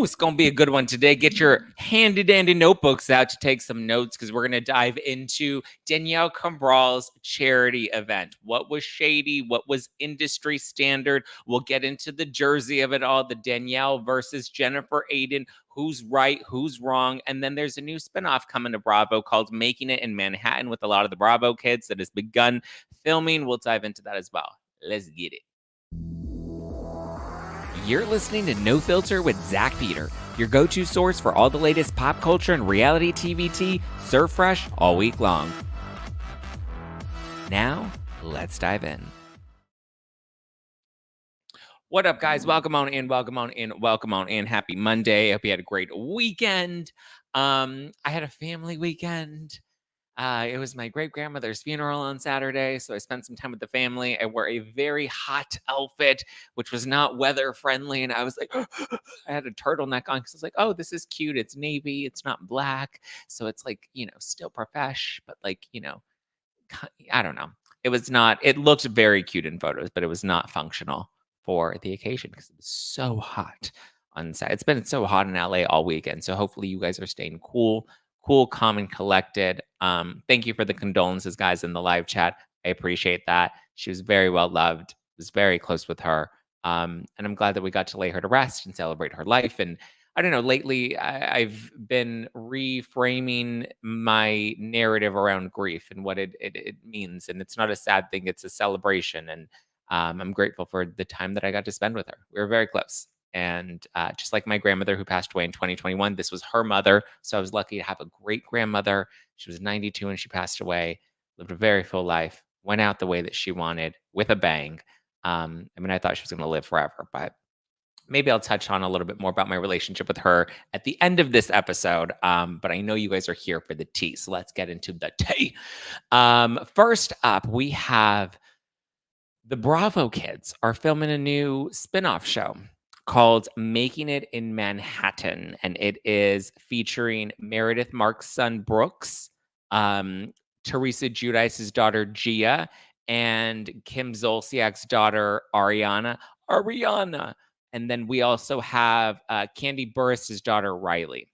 Ooh, it's going to be a good one today. Get your handy-dandy notebooks out to take some notes because we're going to dive into Danielle Cabral's charity event. What was shady? What was industry standard? We'll get into the jersey of it all, the Danielle versus Jennifer Aydin. Who's right? Who's wrong? And then there's a new spinoff coming to Bravo called Making It in Manhattan with a lot of the Bravo kids that has begun filming. We'll dive into that as well. Let's get it. You're listening to No Filter with Zach Peter, your go-to source for all the latest pop culture and reality TV tea, served fresh all week long. Now, let's dive in. What up, guys? Welcome on in, welcome on in, welcome on in. Happy Monday. I hope you had a great weekend. I had a family weekend. It was my great-grandmother's funeral on Saturday, so I spent some time with the family. I wore a very hot outfit, which was not weather-friendly, and I was like, I had a turtleneck on because I was like, oh, this is cute. It's navy. It's not black, so it's like, still profesh, but like, I don't know. It was not, it looked very cute in photos, but it was not functional for the occasion because it was so hot on Saturday. It's been so hot in LA all weekend, so hopefully you guys are staying cool, calm, and collected. Thank you for the condolences, guys, in the live chat. I appreciate that. She was very well loved. Was very close with her. And I'm glad that we got to lay her to rest and celebrate her life. And I don't know, lately I've been reframing my narrative around grief and what it means. And it's not a sad thing, it's a celebration. And I'm grateful for the time that I got to spend with her. We were very close. And just like my grandmother who passed away in 2021, this was her mother. So I was lucky to have a great grandmother. She was 92 when she passed away, lived a very full life, went out the way that she wanted with a bang. I mean, I thought she was going to live forever, but maybe I'll touch on a little bit more about my relationship with her at the end of this episode. But I know you guys are here for the tea. So let's get into the tea. First up, we have the Bravo kids are filming a new spinoff show called Making It in Manhattan. And it is featuring Meredith Marks' son, Brooks, Teresa Giudice's daughter, Gia, and Kim Zolciak's daughter, Ariana. And then we also have Kandi Burruss' daughter, Riley.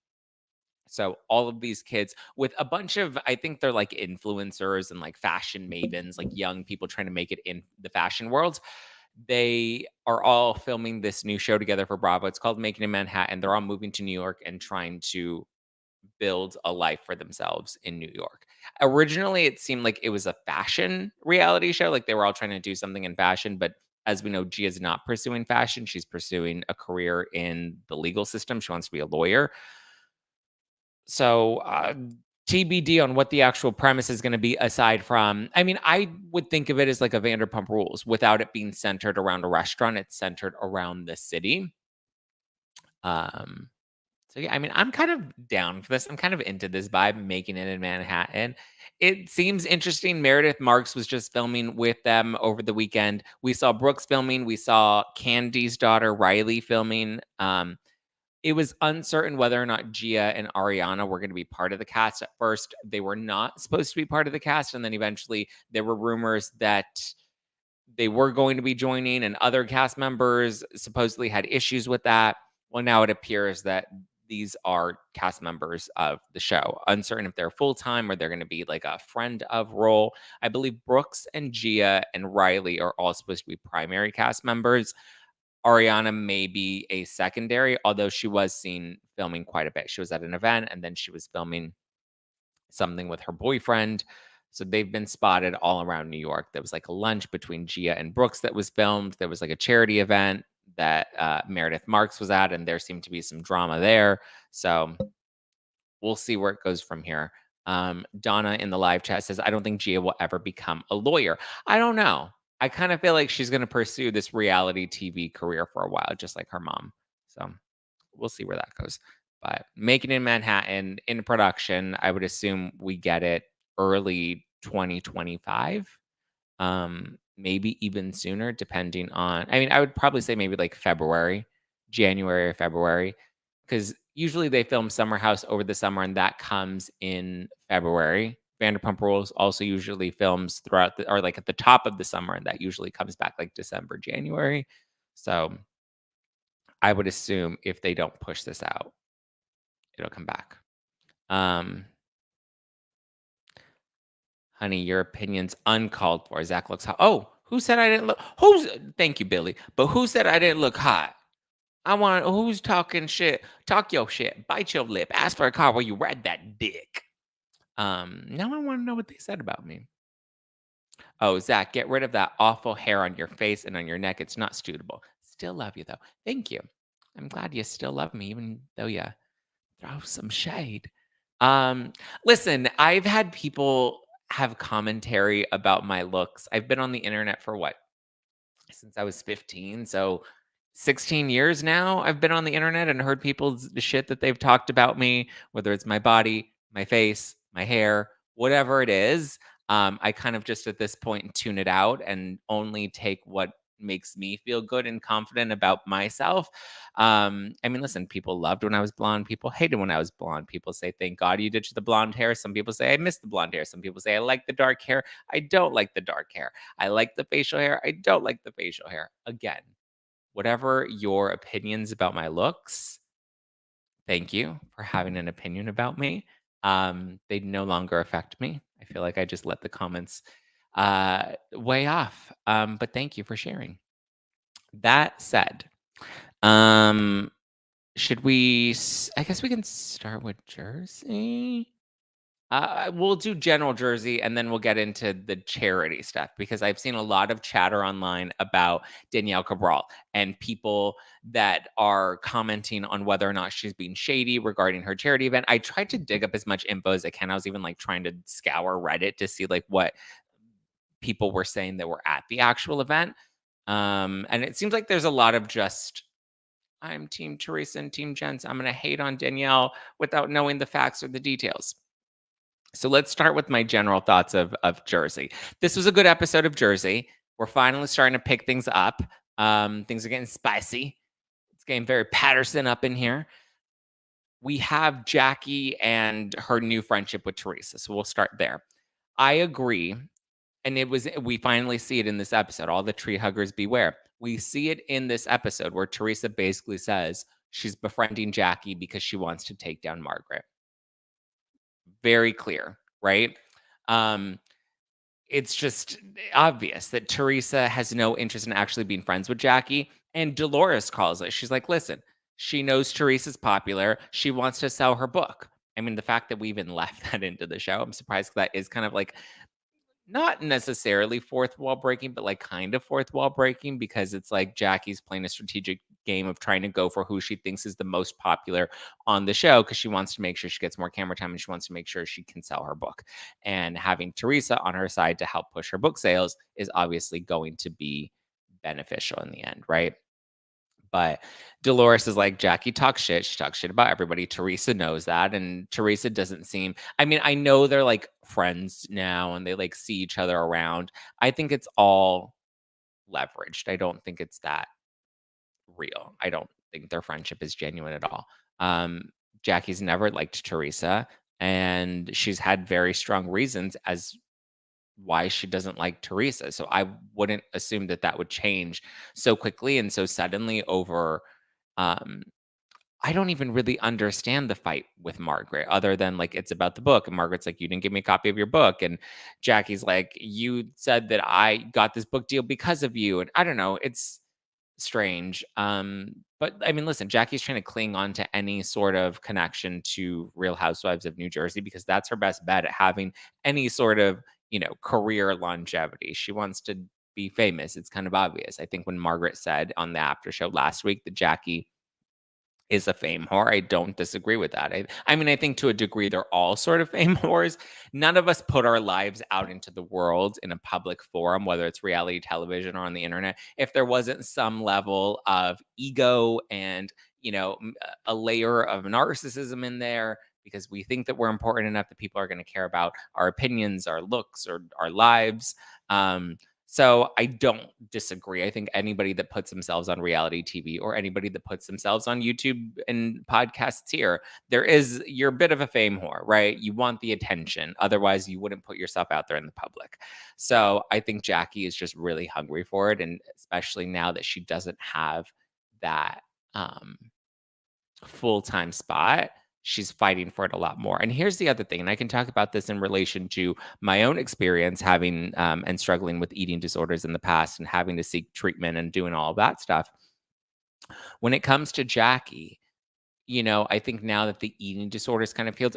So all of these kids with a bunch of, I think they're like influencers and like fashion mavens, like young people trying to make it in the fashion world. They are all filming this new show together for Bravo. It's called Making in Manhattan. They're all moving to New York and trying to build a life for themselves in New York. Originally, it seemed like it was a fashion reality show. Like they were all trying to do something in fashion, but as we know, Gia's not pursuing fashion. She's pursuing a career in the legal system. She wants to be a lawyer. So TBD on what the actual premise is going to be aside from, I mean, I would think of it as like a Vanderpump Rules without it being centered around a restaurant. It's centered around the city. So yeah, I mean, I'm kind of down for this. I'm kind of into this vibe, Making It in Manhattan. It seems interesting. Meredith Marks was just filming with them over the weekend. We saw Brooks filming. We saw Kandi's daughter, Riley, filming. It was uncertain whether or not Gia and Ariana were going to be part of the cast. At first, they were not supposed to be part of the cast. And then eventually there were rumors that they were going to be joining and other cast members supposedly had issues with that. Well, now it appears that these are cast members of the show. Uncertain if they're full-time or they're going to be like a friend of role. I believe Brooks and Gia and Riley are all supposed to be primary cast members. Ariana may be a secondary, although she was seen filming quite a bit. She was at an event and then she was filming something with her boyfriend. So they've been spotted all around New York. There was like a lunch between Gia and Brooks that was filmed. There was like a charity event that Meredith Marks was at, and there seemed to be some drama there. So we'll see where it goes from here. Donna in the live chat says, I don't think Gia will ever become a lawyer. I don't know. I kind of feel like she's going to pursue this reality TV career for a while, just like her mom. So we'll see where that goes. But Making It in Manhattan in production, I would assume we get it early 2025. Maybe even sooner, depending on, I mean, I would probably say maybe like January or February, because usually they film Summer House over the summer and that comes in February. Vanderpump Rules also usually films throughout or like at the top of the summer, and that usually comes back like December, January. So I would assume if they don't push this out, it'll come back. Honey, your opinion's uncalled for. Zack looks hot. Oh, who said I didn't look? Thank you, Billy. But who said I didn't look hot? Who's talking shit? Talk your shit. Bite your lip. Ask for a car where you ride that dick. Now I want to know what they said about me. Oh, Zack, get rid of that awful hair on your face and on your neck. It's not suitable. Still love you, though. Thank you. I'm glad you still love me, even though you throw some shade. Listen, I've had people have commentary about my looks. I've been on the internet for what? Since I was 15. So 16 years now I've been on the internet and heard people's shit that they've talked about me, whether it's my body, my face, my hair, whatever it is. I kind of just at this point tune it out and only take what makes me feel good and confident about myself. I mean, listen, people loved when I was blonde. People hated when I was blonde. People say, thank God you ditched the blonde hair. Some people say, I miss the blonde hair. Some people say, I like the dark hair. I don't like the dark hair. I like the facial hair. I don't like the facial hair. Again, whatever your opinions about my looks, thank you for having an opinion about me. They no longer affect me. I feel like I just let the comments way off. But thank you for sharing. That said, should we? I guess we can start with Jersey. We'll do general Jersey and then we'll get into the charity stuff because I've seen a lot of chatter online about Danielle Cabral and people that are commenting on whether or not she's being shady regarding her charity event. I tried to dig up as much info as I can. I was even like trying to scour Reddit to see like what people were saying that were at the actual event. And it seems like there's a lot of just I'm Team Teresa and Team Jens. I'm going to hate on Danielle without knowing the facts or the details. So let's start with my general thoughts of Jersey. This was a good episode of Jersey. We're finally starting to pick things up. Things are getting spicy. It's getting very Patterson up in here. We have Jackie and her new friendship with Teresa. So we'll start there. I agree. And we finally see it in this episode. All the tree huggers beware. We see it in this episode where Teresa basically says she's befriending Jackie because she wants to take down Margaret. Very clear, right? It's just obvious that Teresa has no interest in actually being friends with Jackie. And Dolores calls it. She's like, listen, she knows Teresa's popular. She wants to sell her book. I mean, the fact that we even left that into the show, I'm surprised that is kind of like not necessarily fourth wall breaking, but like kind of fourth wall breaking because it's like Jackie's playing a strategic game of trying to go for who she thinks is the most popular on the show because she wants to make sure she gets more camera time and she wants to make sure she can sell her book. And having Teresa on her side to help push her book sales is obviously going to be beneficial in the end, right? But Dolores is like, Jackie talks shit. She talks shit about everybody. Teresa knows that. And Teresa doesn't seem, I mean, I know they're like friends now and they like see each other around. I think it's all leveraged. I don't think it's that real. I don't think their friendship is genuine at all. Jackie's never liked Teresa and she's had very strong reasons as why she doesn't like Teresa. So I wouldn't assume that that would change so quickly and so suddenly over um I don't even really understand the fight with Margaret other than like it's about the book and Margaret's like you didn't give me a copy of your book and Jackie's like you said that I got this book deal because of you and I don't know, it's strange. But I mean listen, Jackie's trying to cling on to any sort of connection to Real Housewives of New Jersey because that's her best bet at having any sort of, career longevity. She wants to be famous. It's kind of obvious. I think when Margaret said on the after show last week that Jackie is a fame whore. I don't disagree with that. I mean, I think to a degree they're all sort of fame whores. None of us put our lives out into the world in a public forum, whether it's reality television or on the internet, if there wasn't some level of ego and, a layer of narcissism in there because we think that we're important enough that people are going to care about our opinions, our looks, or our lives. So I don't disagree. I think anybody that puts themselves on reality TV or anybody that puts themselves on YouTube and podcasts here, you're a bit of a fame whore, right? You want the attention. Otherwise, you wouldn't put yourself out there in the public. So I think Jackie is just really hungry for it. And especially now that she doesn't have that um, full-time spot, she's fighting for it a lot more. And here's the other thing, and I can talk about this in relation to my own experience having and struggling with eating disorders in the past and having to seek treatment and doing all of that stuff. When it comes to Jackie, I think now that the eating disorders kind of feels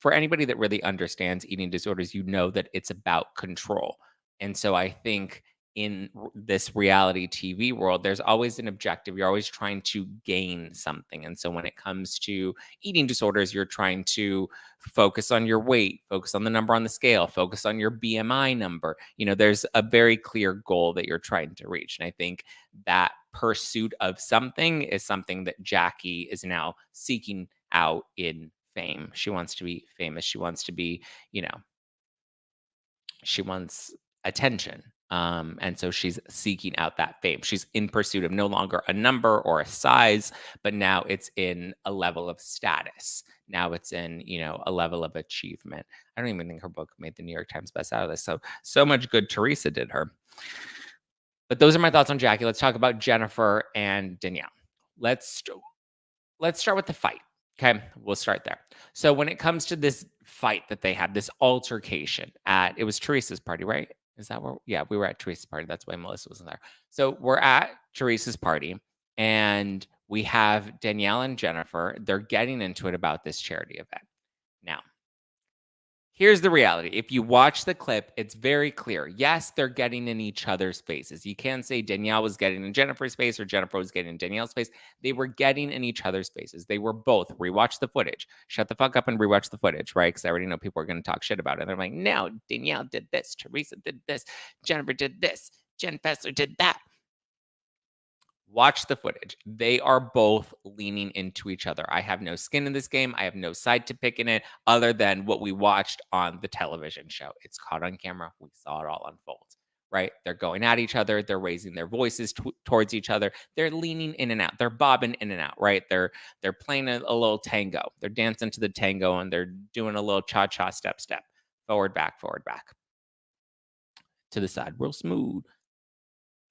for anybody that really understands eating disorders, that it's about control. And so I think in this reality TV world, there's always an objective. You're always trying to gain something. And so when it comes to eating disorders, you're trying to focus on your weight, focus on the number on the scale, focus on your BMI number. There's a very clear goal that you're trying to reach. And I think that pursuit of something is something that Jackie is now seeking out in fame. She wants to be famous. She wants to be, she wants attention. And so she's seeking out that fame. She's in pursuit of no longer a number or a size, but now it's in a level of status. Now it's in, a level of achievement. I don't even think her book made the New York Times bestseller list. So much good Teresa did her. But those are my thoughts on Jackie. Let's talk about Jennifer and Danielle. Let's start with the fight. Okay, we'll start there. So when it comes to this fight that they had, this altercation it was Teresa's party, right? Is that where? Yeah, we were at Teresa's party. That's why Melissa wasn't there. So we're at Teresa's party, and we have Danielle and Jennifer. They're getting into it about this charity event. Now, here's the reality. If you watch the clip, it's very clear. Yes, they're getting in each other's faces. You can't say Danielle was getting in Jennifer's face or Jennifer was getting in Danielle's face. They were getting in each other's faces. They were both. Rewatch the footage. Shut the fuck up and rewatch the footage, right? Because I already know people are going to talk shit about it. They're like, no, Danielle did this. Teresa did this. Jennifer did this. Jen Fessler did that. Watch the footage. They are both leaning into each other. I have no skin in this game. I have no side to pick in it other than what we watched on the television show. It's caught on camera. We saw it all unfold, right? They're going at each other. They're raising their voices towards each other. They're leaning in and out. They're bobbing in and out, right? They're playing a little tango. They're dancing to the tango and they're doing a little cha-cha step, forward, back, to the side, real smooth.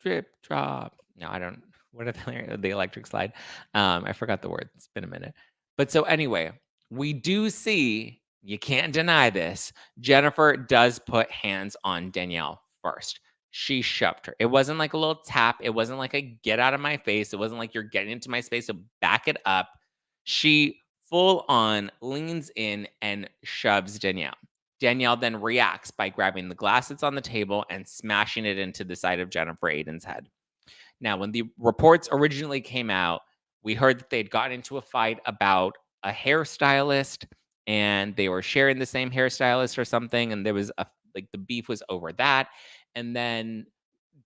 Drip, drop. No, I don't. What are the electric slide? I forgot the word. It's been a minute. But so anyway, we do see, you can't deny this. Jennifer does put hands on Danielle first. She shoved her. It wasn't like a little tap. It wasn't like a get out of my face. It wasn't like you're getting into my space, so back it up. She full on leans in and shoves Danielle. Danielle then reacts by grabbing the glass that's on the table and smashing it into the side of Jennifer Aydin's head. Now, when the reports originally came out, we heard that they'd gotten into a fight about a hairstylist and they were sharing the same hairstylist or something. And there was the beef was over that. And then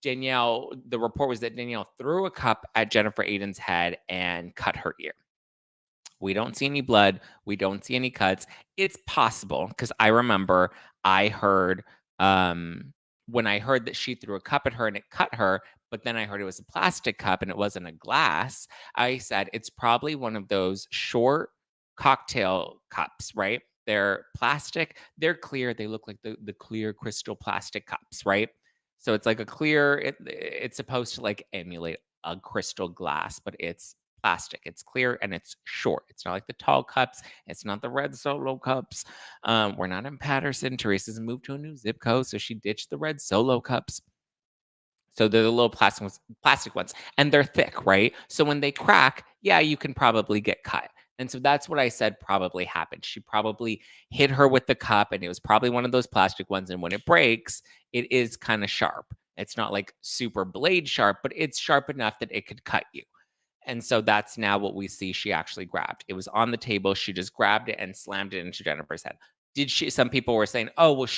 Danielle, the report was that Danielle threw a cup at Jennifer Aydin's head and cut her ear. We don't see any blood. We don't see any cuts. It's possible because I remember I heard when I heard that she threw a cup at her and it cut her, but then I heard it was a plastic cup and it wasn't a glass. I said it's probably one of those short cocktail cups, right? They're plastic. They're clear. They look like the clear crystal plastic cups, right? So it's like a clear. It's supposed to like emulate a crystal glass, but it's plastic. It's clear and it's short. It's not like the tall cups. It's not the red Solo cups. We're not in Patterson. Teresa's moved to a new zip code, so she ditched the red Solo cups. So they're the little plastic ones, and they're thick, right? So when they crack, yeah, you can probably get cut. And so that's what I said probably happened. She probably hit her with the cup, and it was probably one of those plastic ones. And when it breaks, it is kind of sharp. It's not like super blade sharp, but it's sharp enough that it could cut you. And so that's now what we see she actually grabbed. It was on the table. She just grabbed it and slammed it into Jennifer's head. Some people were saying, oh, well,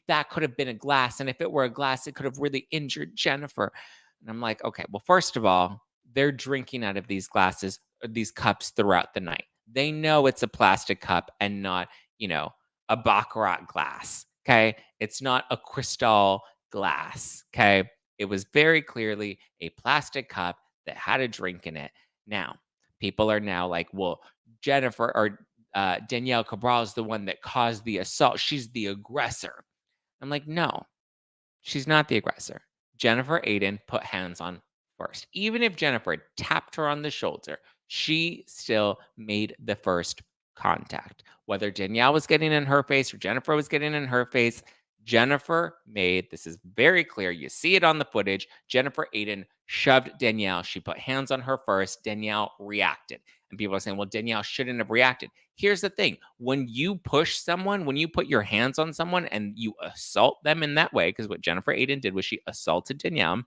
that could have been a glass. And if it were a glass, it could have really injured Jennifer. And I'm like, okay, well, first of all, they're drinking out of these glasses, these cups throughout the night. They know it's a plastic cup and not, a Baccarat glass. Okay. It's not a crystal glass. Okay. It was very clearly a plastic cup that had a drink in it. Now, people are now like, well, Jennifer or Danielle Cabral is the one that caused the assault. She's the aggressor. I'm like, no, she's not the aggressor. Jennifer Aydin put hands on first. Even if Jennifer tapped her on the shoulder, she still made the first contact. Whether Danielle was getting in her face or Jennifer was getting in her face, Jennifer made, this is very clear. You see it on the footage. Jennifer Aydin shoved Danielle. She put hands on her first. Danielle reacted. And people are saying, well, Danielle shouldn't have reacted. Here's the thing. When you push someone, when you put your hands on someone and you assault them in that way, because what Jennifer Aydin did was she assaulted Danielle,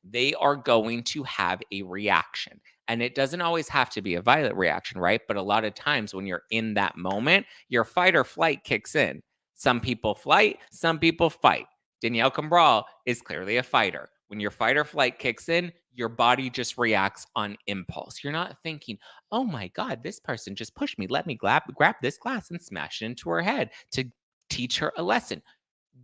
they are going to have a reaction. And it doesn't always have to be a violent reaction, right? But a lot of times when you're in that moment, your fight or flight kicks in. Some people flight, some people fight. Danielle Cabral is clearly a fighter. When your fight or flight kicks in, your body just reacts on impulse. You're not thinking, oh my God, this person just pushed me. Let me grab this glass and smash it into her head to teach her a lesson.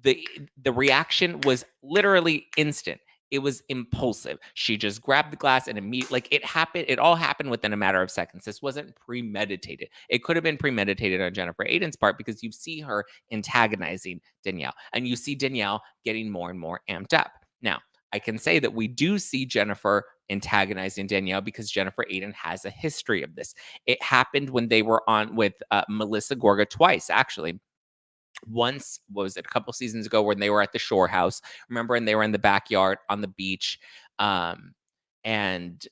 The reaction was literally instant. It was impulsive. She just grabbed the glass and immediately, like it happened, it all happened within a matter of seconds. This wasn't premeditated. It could have been premeditated on Jennifer Aydin's part because you see her antagonizing Danielle and you see Danielle getting more and more amped up. Now, I can say that we do see Jennifer antagonizing Danielle because Jennifer Aydin has a history of this. It happened when they were on with Melissa Gorga twice, actually. Once, was it a couple seasons ago, when they were at the shore house, remember, and they were in the backyard on the beach, and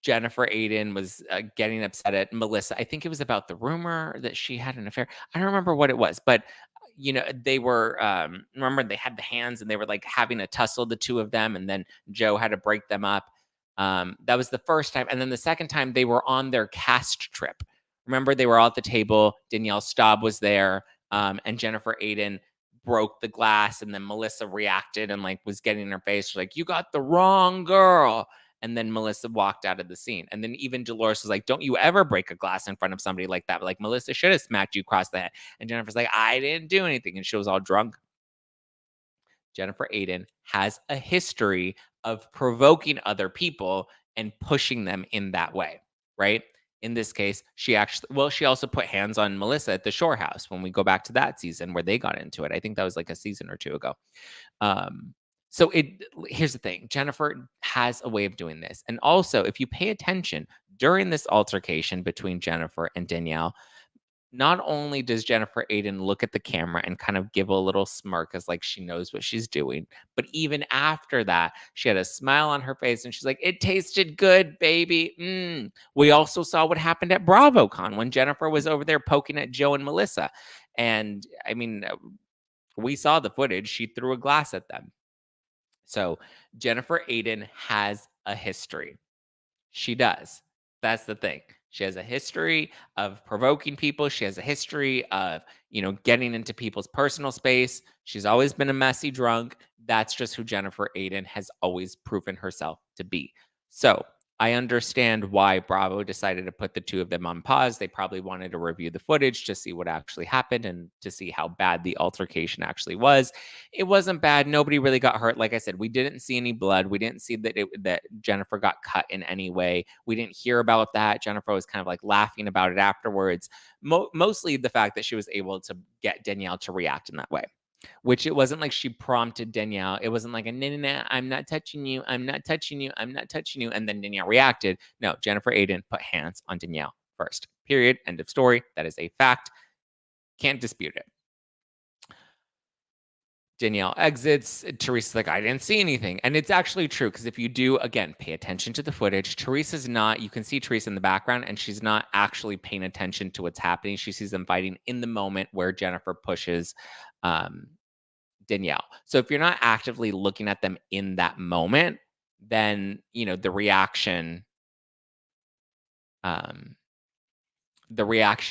Jennifer Aydin was getting upset at Melissa. I think it was about the rumor that she had an affair. I don't remember what it was, but they were, remember, they had the hands and they were like having a tussle, the two of them, and then Joe had to break them up. That was the first time. And then the second time they were on their cast trip. Remember, they were all at the table. Danielle Staub was there. And Jennifer Aydin broke the glass, and then Melissa reacted and like was getting in her face. She's like, you got the wrong girl. And then Melissa walked out of the scene. And then even Dolores was like, don't you ever break a glass in front of somebody like that. But like, Melissa should have smacked you across the head. And Jennifer's like, I didn't do anything. And she was all drunk. Jennifer Aydin has a history of provoking other people and pushing them in that way, right? In this case, she also put hands on Melissa at the shore house when we go back to that season where they got into it. I think that was like a season or two ago. So here's the thing. Jennifer has a way of doing this. And also, if you pay attention during this altercation between Jennifer and Danielle, not only does Jennifer Aydin look at the camera and kind of give a little smirk as like she knows what she's doing, but even after that, she had a smile on her face and she's like, it tasted good, baby. We also saw what happened at BravoCon when Jennifer was over there poking at Joe and Melissa. And I mean, we saw the footage. She threw a glass at them. So Jennifer Aydin has a history. She does. That's the thing. She has a history of provoking people. She has a history of, getting into people's personal space. She's always been a messy drunk. That's just who Jennifer Aydin has always proven herself to be. So I understand why Bravo decided to put the two of them on pause. They probably wanted to review the footage to see what actually happened and to see how bad the altercation actually was. It wasn't bad. Nobody really got hurt. Like I said, we didn't see any blood. We didn't see that Jennifer got cut in any way. We didn't hear about that. Jennifer was kind of like laughing about it afterwards. Mostly the fact that she was able to get Danielle to react in that way. Which it wasn't like she prompted Danielle. It wasn't like a nah, I'm not touching you. I'm not touching you. I'm not touching you. And then Danielle reacted. No, Jennifer Aydin put hands on Danielle first. Period. End of story. That is a fact. Can't dispute it. Danielle exits. Teresa's like, I didn't see anything. And it's actually true because if you do, again, pay attention to the footage, Teresa's not, you can see Teresa in the background and she's not actually paying attention to what's happening. She sees them fighting in the moment where Jennifer pushes Danielle. So if you're not actively looking at them in that moment, then, the reaction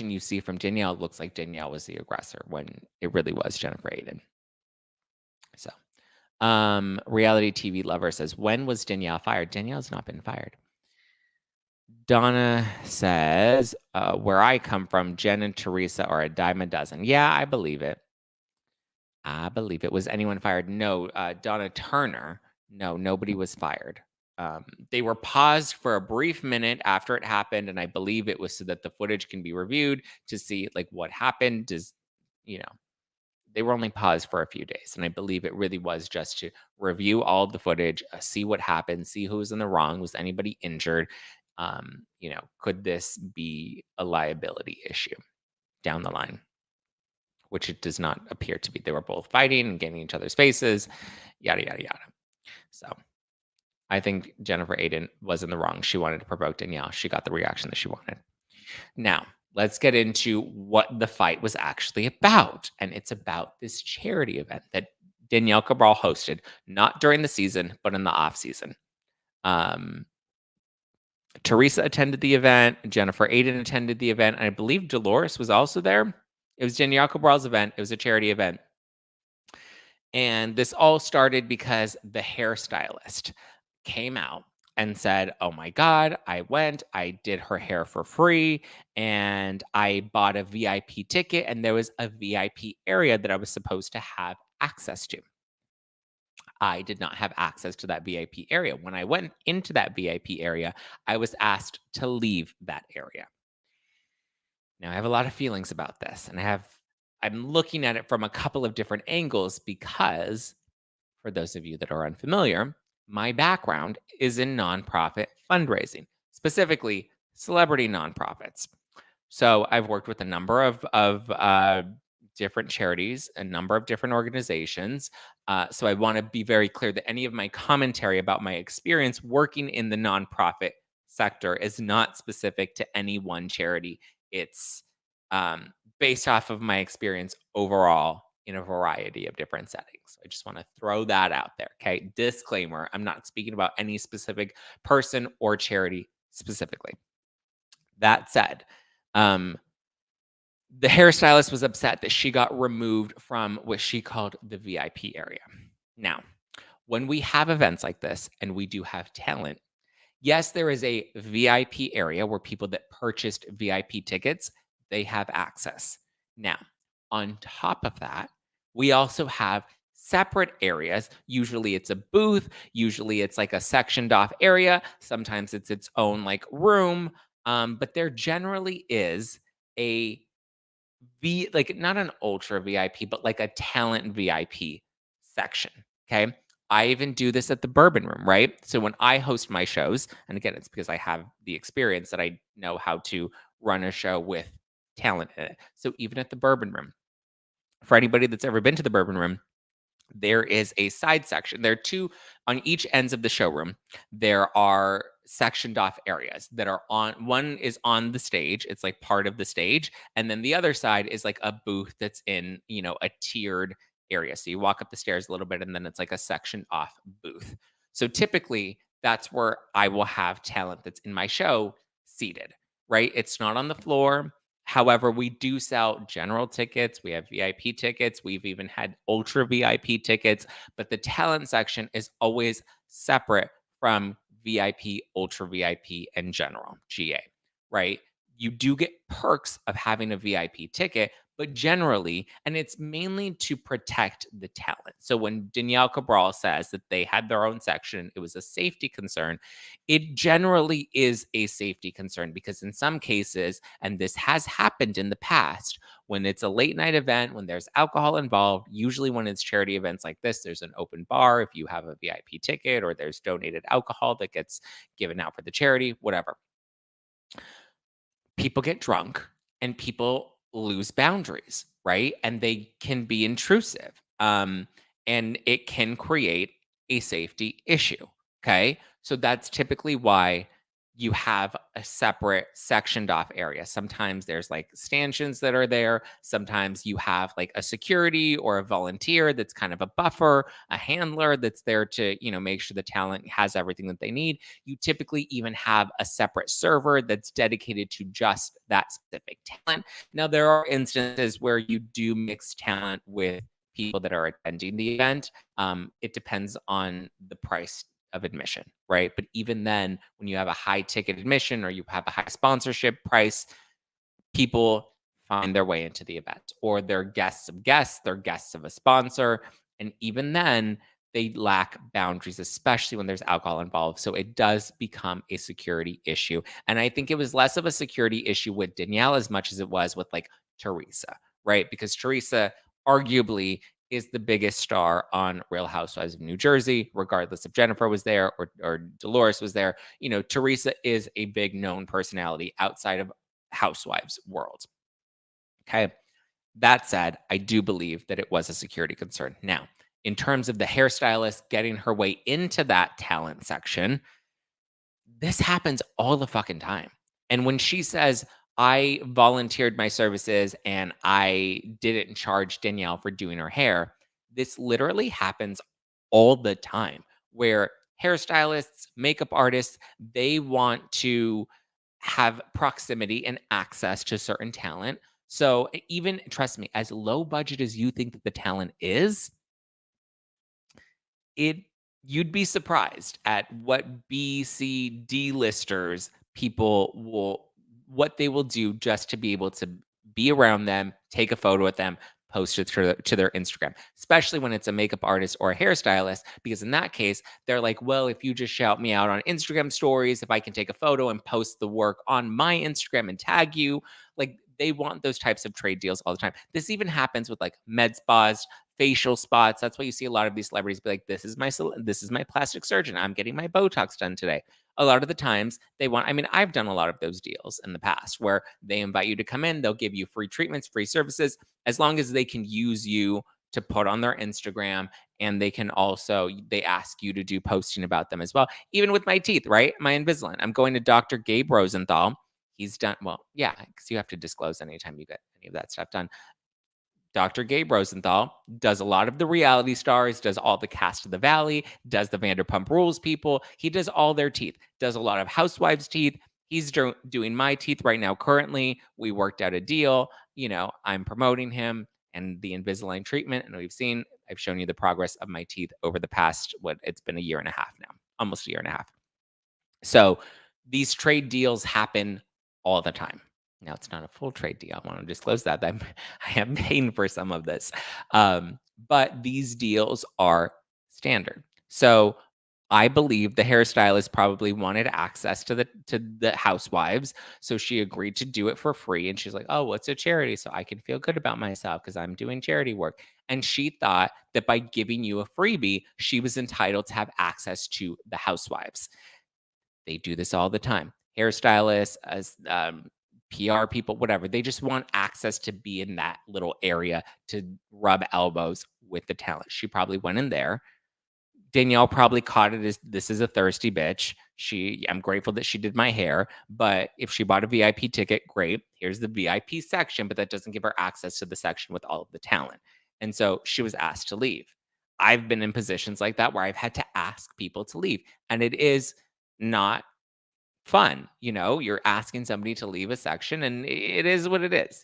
you see from Danielle looks like Danielle was the aggressor when it really was Jennifer Aydin. So, reality TV lover says, when was Danielle fired? Danielle's not been fired. Donna says, where I come from, Jen and Teresa are a dime a dozen. Yeah, I believe it. Was anyone fired? No. Donna Turner. No, nobody was fired. They were paused for a brief minute after it happened, and I believe it was so that the footage can be reviewed to see like what happened. they were only paused for a few days. And I believe it really was just to review all of the footage, see what happened, see who was in the wrong, was anybody injured? Could this be a liability issue down the line? Which it does not appear to be. They were both fighting and getting each other's faces, yada, yada, yada. So I think Jennifer Aydin was in the wrong. She wanted to provoke Danielle. She got the reaction that she wanted. Now, let's get into what the fight was actually about. And it's about this charity event that Danielle Cabral hosted, not during the season, but in the off season. Teresa attended the event. Jennifer Aydin attended the event. And I believe Dolores was also there. It was Danielle Cabral's event. It was a charity event. And this all started because the hairstylist came out and said, "Oh my God, I did her hair for free, and I bought a VIP ticket, and there was a VIP area that I was supposed to have access to. I did not have access to that VIP area. When I went into that VIP area, I was asked to leave that area." Now, I have a lot of feelings about this, and I'm looking at it from a couple of different angles because, for those of you that are unfamiliar, my background is in nonprofit fundraising, specifically celebrity nonprofits. So I've worked with a number of different charities, a number of different organizations. So I want to be very clear that any of my commentary about my experience working in the nonprofit sector is not specific to any one charity. It's based off of my experience overall in a variety of different settings. I just want to throw that out there. Okay. Disclaimer, I'm not speaking about any specific person or charity specifically. That said, um, the hairstylist was upset that she got removed from what she called the VIP area. Now, when we have events like this and we do have talent, yes, there is a VIP area where people that purchased VIP tickets, they have access. Now, on top of that, we also have separate areas. Usually it's a booth, usually it's like a sectioned off area, sometimes it's its own like room, but there generally is a like not an ultra VIP, but like a talent VIP section. Okay. I even do this at the Bourbon Room, right? So when I host my shows, and again, it's because I have the experience that I know how to run a show with talent in it. So even at the Bourbon Room, for anybody that's ever been to the Bourbon Room, there is a side section. There are two on each ends of the showroom. There are sectioned off areas that are on, one is on the stage. It's like part of the stage. And then the other side is like a booth that's in, a tiered area. So you walk up the stairs a little bit and then it's like a sectioned off booth. So typically that's where I will have talent that's in my show seated, right? It's not on the floor. However, we do sell general tickets. We have VIP tickets. We've even had ultra VIP tickets, but the talent section is always separate from VIP, ultra VIP, and general GA, right? You do get perks of having a VIP ticket, but generally, and it's mainly to protect the talent. So when Danielle Cabral says that they had their own section, it was a safety concern. It generally is a safety concern because in some cases, and this has happened in the past, when it's a late night event, when there's alcohol involved, usually when it's charity events like this, there's an open bar if you have a VIP ticket or there's donated alcohol that gets given out for the charity, whatever. People get drunk and people lose boundaries, right? And they can be intrusive. And it can create a safety issue. Okay. So that's typically why you have a separate sectioned off area. Sometimes there's like stanchions that are there. Sometimes you have like a security or a volunteer that's kind of a buffer, a handler that's there to, make sure the talent has everything that they need. You typically even have a separate server that's dedicated to just that specific talent. Now, there are instances where you do mix talent with people that are attending the event. It depends on the price of admission, right? But even then, when you have a high ticket admission or you have a high sponsorship price, people find their way into the event, or they're guests of guests, they're guests of a sponsor. And even then, they lack boundaries, especially when there's alcohol involved. So it does become a security issue. And I think it was less of a security issue with Danielle as much as it was with like Teresa, right? Because Teresa arguably is the biggest star on Real Housewives of New Jersey, regardless if Jennifer was there or Dolores was there. Teresa is a big known personality outside of Housewives world. Okay. That said, I do believe that it was a security concern. Now, in terms of the hairstylist getting her way into that talent section, this happens all the fucking time. And when she says, I volunteered my services and I didn't charge Danielle for doing her hair, this literally happens all the time where hairstylists, makeup artists, they want to have proximity and access to certain talent. So even trust me, as low budget as you think that the talent is, it you'd be surprised at what B, C, D listers people will what they will do just to be able to be around them, take a photo with them, post it to their Instagram, especially when it's a makeup artist or a hairstylist, because in that case, they're like, well, if you just shout me out on Instagram stories, if I can take a photo and post the work on my Instagram and tag you, like they want those types of trade deals all the time. This even happens with like med spas, facial spots. That's why you see a lot of these celebrities be like, this is my plastic surgeon. I'm getting my Botox done today. A lot of the times they want, I mean, I've done a lot of those deals in the past where they invite you to come in, they'll give you free treatments, free services, as long as they can use you to put on their Instagram. And they can also, they ask you to do posting about them as well. Even with my teeth, right? My Invisalign. I'm going to Dr. Gabe Rosenthal. He's done, well, yeah, because you have to disclose anytime you get any of that stuff done. Dr. Gabe Rosenthal does a lot of the reality stars, does all the cast of the Valley, does the Vanderpump Rules people. He does all their teeth, does a lot of housewives' teeth. He's doing my teeth right now currently. We worked out a deal. I'm promoting him and the Invisalign treatment. And I've shown you the progress of my teeth over the past, it's been a year and a half now, almost a year and a half. So these trade deals happen all the time. Now, it's not a full trade deal. I want to disclose that. I am paying for some of this. But these deals are standard. So I believe the hairstylist probably wanted access to the housewives. So she agreed to do it for free. And she's like, oh, what's a charity? So I can feel good about myself because I'm doing charity work. And she thought that by giving you a freebie, she was entitled to have access to the housewives. They do this all the time. Hairstylists, as PR people, whatever. They just want access to be in that little area to rub elbows with the talent. She probably went in there. Danielle probably caught it as this is a thirsty bitch. I'm grateful that she did my hair, but if she bought a VIP ticket, great. Here's the VIP section, but that doesn't give her access to the section with all of the talent. And so she was asked to leave. I've been in positions like that where I've had to ask people to leave, and it is not fun. You're asking somebody to leave a section, and it is what it is.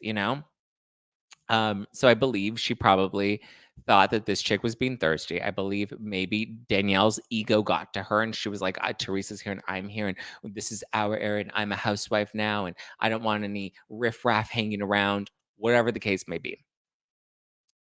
So I believe she probably thought that this chick was being thirsty. I believe maybe Danielle's ego got to her and she was like, Teresa's here and I'm here and this is our area and I'm a housewife now and I don't want any riffraff hanging around, whatever the case may be.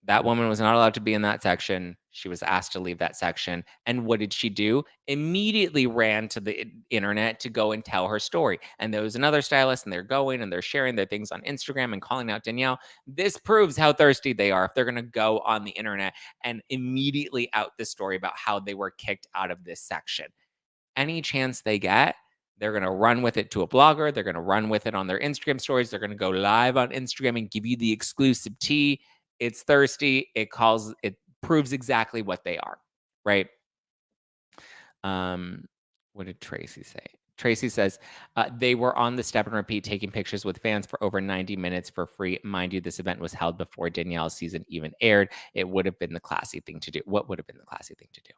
That woman was not allowed to be in that section. She was asked to leave that section. And what did she do? Immediately ran to the internet to go and tell her story. And there was another stylist, and they're going and they're sharing their things on Instagram and calling out Danielle. This proves how thirsty they are if they're going to go on the internet and immediately out the story about how they were kicked out of this section. Any chance they get, they're going to run with it to a blogger. They're going to run with it on their Instagram stories. They're going to go live on Instagram and give you the exclusive tea. It's thirsty. It proves exactly what they are, right? What did Tracy say? Tracy says, they were on the step and repeat taking pictures with fans for over 90 minutes for free. Mind you, this event was held before Danielle's season even aired. It would have been the classy thing to do. What would have been the classy thing to do?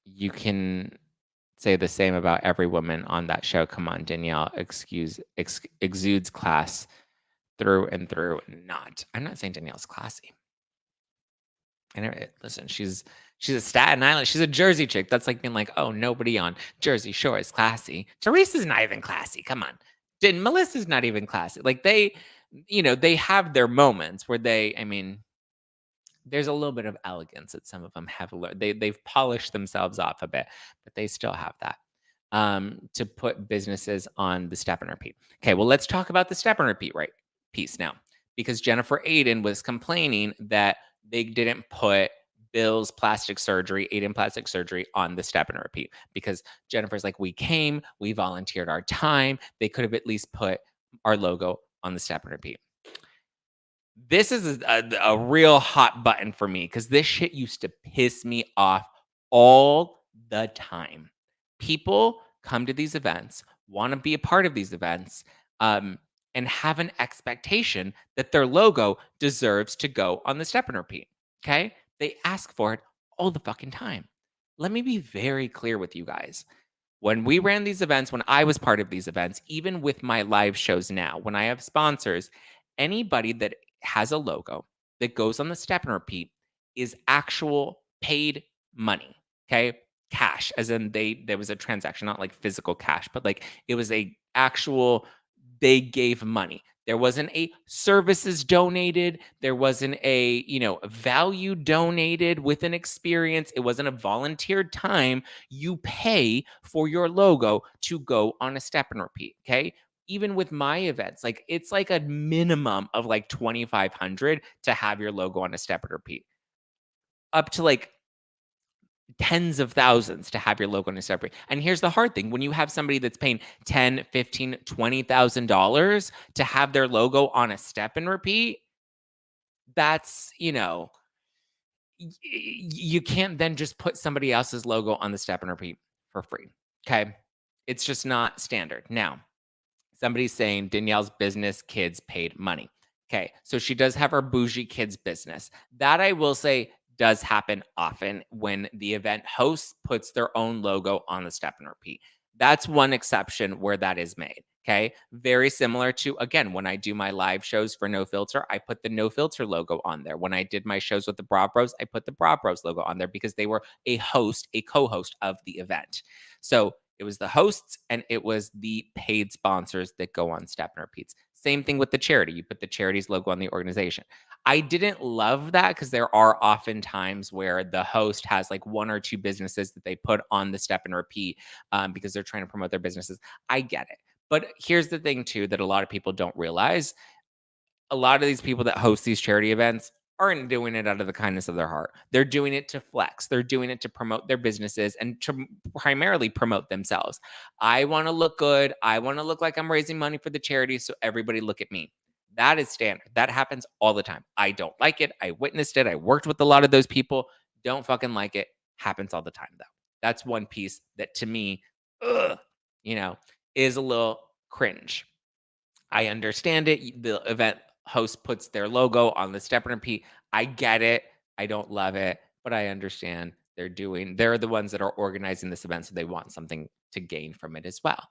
You can say the same about every woman on that show. Come on, Danielle exudes class through and through. I'm not saying Danielle's classy. Listen, she's a Staten Island. She's a Jersey chick. That's like being like, oh, nobody on Jersey Shore is classy. Teresa's not even classy. Come on. Melissa's not even classy. Like they have their moments where there's a little bit of elegance that some of them have learned. They've polished themselves off a bit, but they still have that to put businesses on the step and repeat. Okay, well, let's talk about the step and repeat piece now, because Jennifer Aydin was complaining that they didn't put Bill's plastic surgery, Aydin plastic surgery, on the step and repeat, because Jennifer's like, we came, we volunteered our time. They could have at least put our logo on the step and repeat. This is a real hot button for me, because this shit used to piss me off all the time. People come to these events, want to be a part of these events, and have an expectation that their logo deserves to go on the step and repeat. Okay? They ask for it all the fucking time. Let me be very clear with you guys. When we ran these events, when I was part of these events, even with my live shows now, when I have sponsors, anybody that has a logo that goes on the step and repeat is actual paid money. Okay. Cash, as in there was a transaction, not like physical cash, but like it was a actual, they gave money. There wasn't a services donated. There wasn't a, value donated with an experience. It wasn't a volunteered time. You pay for your logo to go on a step and repeat. Okay. Even with my events, like it's like a minimum of like 2,500 to have your logo on a step and repeat, up to like tens of thousands to have your logo on a step and repeat. And here's the hard thing: when you have somebody that's paying $10, $15, $20,000 to have their logo on a step and repeat, that's, you can't then just put somebody else's logo on the step and repeat for free. Okay. It's just not standard. Now, somebody's saying Danielle's business kids paid money. Okay. So she does have her bougie kids business. That, I will say, does happen often when the event host puts their own logo on the step and repeat. That's one exception where that is made. Okay. Very similar to, again, when I do my live shows for No Filter, I put the No Filter logo on there. When I did my shows with the Bra Bros, I put the Bra Bros logo on there because they were a co-host of the event. So it was the hosts and it was the paid sponsors that go on step and repeats. Same thing with the charity. You put the charity's logo on the organization. I didn't love that because there are often times where the host has like one or two businesses that they put on the step and repeat because they're trying to promote their businesses. I get it. But here's the thing, too, that a lot of people don't realize. A lot of these people that host these charity events aren't doing it out of the kindness of their heart. They're doing it to flex. They're doing it to promote their businesses and to primarily promote themselves. I want to look good. I want to look like I'm raising money for the charity, so everybody look at me. That is standard. That happens all the time. I don't like it. I witnessed it. I worked with a lot of those people. Don't fucking like it. Happens all the time, though. That's one piece that, to me, ugh, is a little cringe. I understand it. The event host puts their logo on the step and repeat. I get it. I don't love it, but I understand they're the ones that are organizing this event, so they want something to gain from it as well.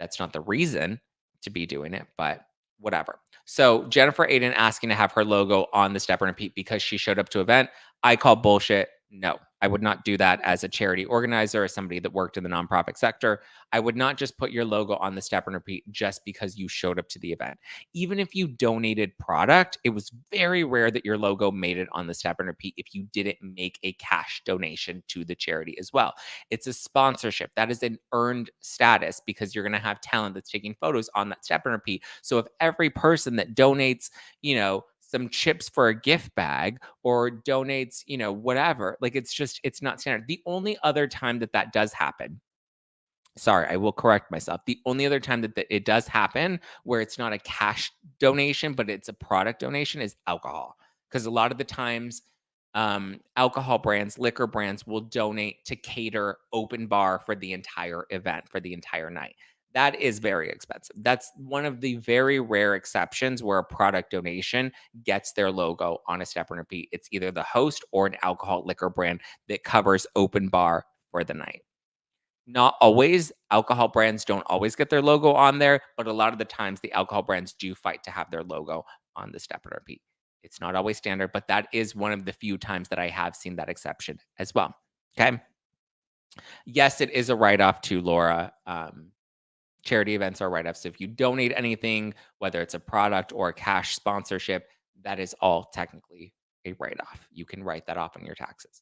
That's not the reason to be doing it, but whatever. So Jennifer Aydin asking to have her logo on the step and repeat because she showed up to event, I call bullshit. No, I would not do that as a charity organizer, as somebody that worked in the nonprofit sector. I would not just put your logo on the step and repeat just because you showed up to the event. Even if you donated product, it was very rare that your logo made it on the step and repeat if you didn't make a cash donation to the charity as well. It's a sponsorship. That is an earned status because you're going to have talent that's taking photos on that step and repeat. So if every person that donates, some chips for a gift bag or donates, whatever, like it's not standard. The only other time that does happen, sorry, I will correct myself. The only other time that it does happen where it's not a cash donation, but it's a product donation is alcohol. Because a lot of the times, alcohol brands, liquor brands will donate to cater open bar for the entire event, for the entire night. That is very expensive. That's one of the very rare exceptions where a product donation gets their logo on a step and repeat. It's either the host or an alcohol liquor brand that covers open bar for the night. Not always. Alcohol brands don't always get their logo on there, but a lot of the times the alcohol brands do fight to have their logo on the step and repeat. It's not always standard, but that is one of the few times that I have seen that exception as well. Okay. Yes, it is a write-off too, Laura. Charity events are write-offs. So if you donate anything, whether it's a product or a cash sponsorship, that is all technically a write-off. You can write that off on your taxes.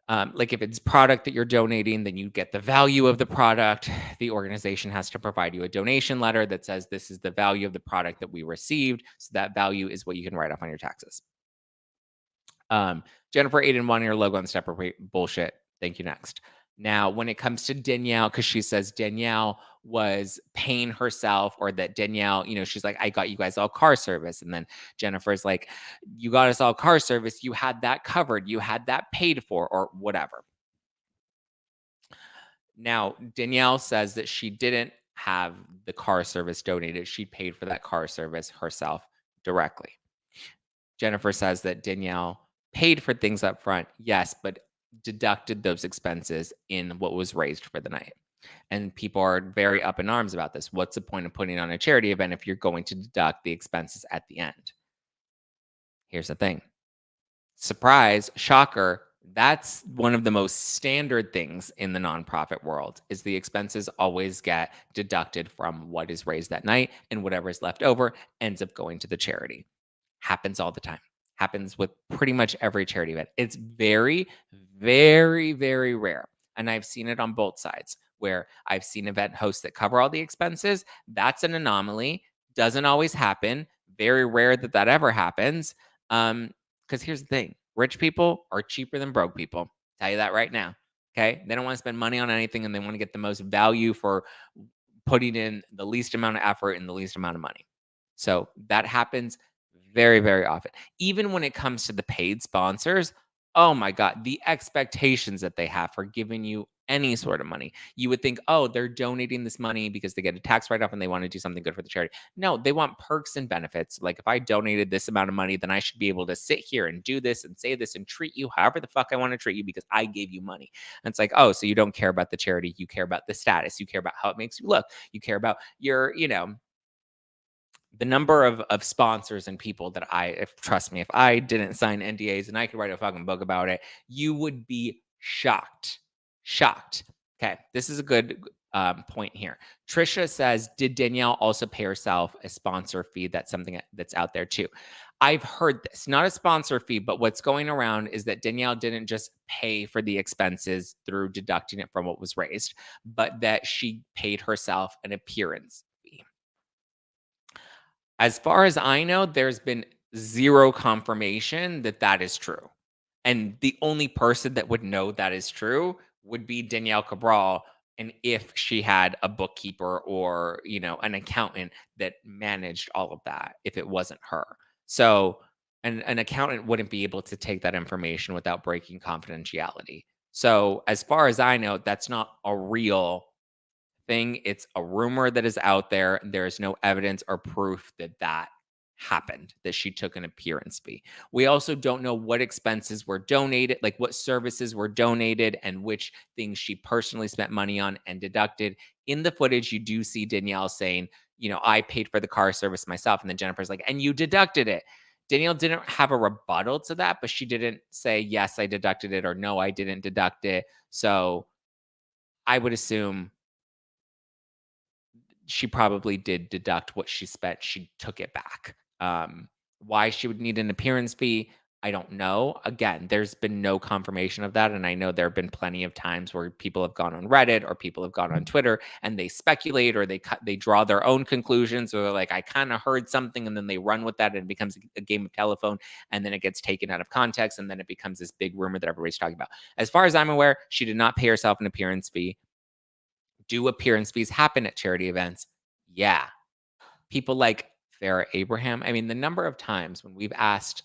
Like if it's product that you're donating, then you get the value of the product. The organization has to provide you a donation letter that says this is the value of the product that we received. So that value is what you can write off on your taxes. Jennifer Aydin wanting your logo on step bullshit. Thank you. Next. Now, when it comes to Danielle, because she says Danielle was paying herself, or that Danielle, she's like, I got you guys all car service. And then Jennifer's like, you got us all car service. You had that covered. You had that paid for, or whatever. Now, Danielle says that she didn't have the car service donated. She paid for that car service herself directly. Jennifer says that Danielle paid for things up front, yes, but deducted those expenses in what was raised for the night. And people are very up in arms about this. What's the point of putting on a charity event if you're going to deduct the expenses at the end? Here's the thing. Surprise, shocker, that's one of the most standard things in the nonprofit world is the expenses always get deducted from what is raised that night, and whatever is left over ends up going to the charity. Happens all the time. Happens with pretty much every charity event. It's very, very, very rare. And I've seen it on both sides where I've seen event hosts that cover all the expenses. That's an anomaly. Doesn't always happen. Very rare that that ever happens. Because here's the thing, rich people are cheaper than broke people. Tell you that right now. Okay. They don't want to spend money on anything, and they want to get the most value for putting in the least amount of effort and the least amount of money. So that happens very, very often. Even when it comes to the paid sponsors, oh my God, the expectations that they have for giving you any sort of money. You would think, oh, they're donating this money because they get a tax write off and they want to do something good for the charity. No, they want perks and benefits. Like if I donated this amount of money, then I should be able to sit here and do this and say this and treat you however the fuck I want to treat you because I gave you money. And it's like, oh, so you don't care about the charity. You care about the status. You care about how it makes you look. You care about your, the number of sponsors and people that trust me, if I didn't sign NDAs and I could write a fucking book about it, you would be shocked. Shocked. Okay, this is a good point here. Trisha says, did Danielle also pay herself a sponsor fee? That's something that's out there too. I've heard this, not a sponsor fee, but what's going around is that Danielle didn't just pay for the expenses through deducting it from what was raised, but that she paid herself an appearance fee. As far as I know, there's been zero confirmation that that is true. And the only person that would know that is true would be Danielle Cabral. And if she had a bookkeeper or, an accountant that managed all of that, if it wasn't her. So an accountant wouldn't be able to take that information without breaking confidentiality. So as far as I know, that's not a real thing. It's a rumor that is out there. There is no evidence or proof that that happened, that she took an appearance fee. We also don't know what expenses were donated, like what services were donated and which things she personally spent money on and deducted. In the footage, you do see Danielle saying, I paid for the car service myself. And then Jennifer's like, and you deducted it. Danielle didn't have a rebuttal to that, but she didn't say, yes, I deducted it, or no, I didn't deduct it. So I would assume she probably did deduct what she spent. She took it back. Why she would need an appearance fee, I don't know. Again, there's been no confirmation of that. And I know there have been plenty of times where people have gone on Reddit or people have gone on Twitter and they speculate or they draw their own conclusions, or they're like, I kind of heard something, and then they run with that and it becomes a game of telephone, and then it gets taken out of context, and then it becomes this big rumor that everybody's talking about. As far as I'm aware, she did not pay herself an appearance fee. Do appearance fees happen at charity events? Yeah. People like Farrah Abraham. I mean, the number of times when we've asked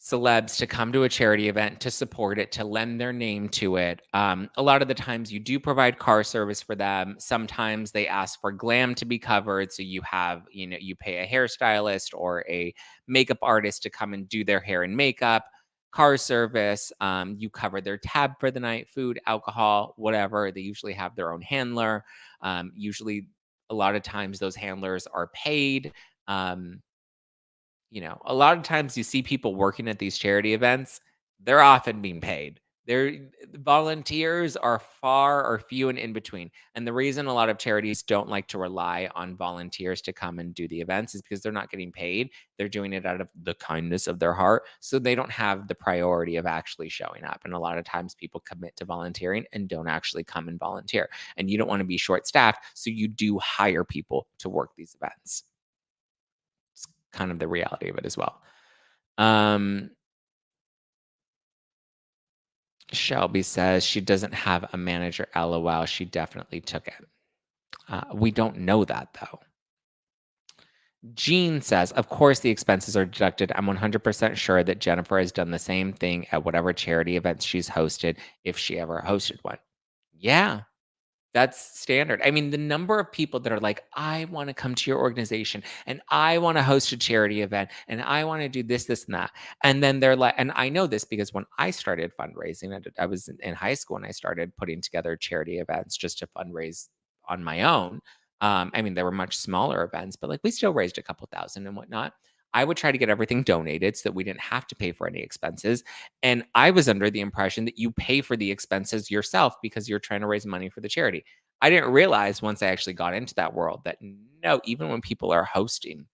celebs to come to a charity event, to support it, to lend their name to it. A lot of the times you do provide car service for them. Sometimes they ask for glam to be covered. So you have, you pay a hairstylist or a makeup artist to come and do their hair and makeup. Car service, you cover their tab for the night, food, alcohol, whatever. They usually have their own handler. Usually, a lot of times those handlers are paid. A lot of times you see people working at these charity events, they're often being paid. There volunteers are far or few and in between. And the reason a lot of charities don't like to rely on volunteers to come and do the events is because they're not getting paid. They're doing it out of the kindness of their heart. So they don't have the priority of actually showing up. And a lot of times people commit to volunteering and don't actually come and volunteer. And you don't want to be short staffed. So you do hire people to work these events. It's kind of the reality of it as well. Shelby says she doesn't have a manager. LOL. She definitely took it. We don't know that though. Jean says, of course the expenses are deducted. I'm 100% sure that Jennifer has done the same thing at whatever charity events she's hosted, if she ever hosted one. Yeah. That's standard. I mean, the number of people that are like, I want to come to your organization and I want to host a charity event and I want to do this, this, and that. And then they're like, and I know this because when I started fundraising, I was in high school and I started putting together charity events just to fundraise on my own. I mean, they were much smaller events, but like we still raised a couple thousand and whatnot. I would try to get everything donated so that we didn't have to pay for any expenses. And I was under the impression that you pay for the expenses yourself because you're trying to raise money for the charity. I didn't realize once I actually got into that world that no, even when people are hosting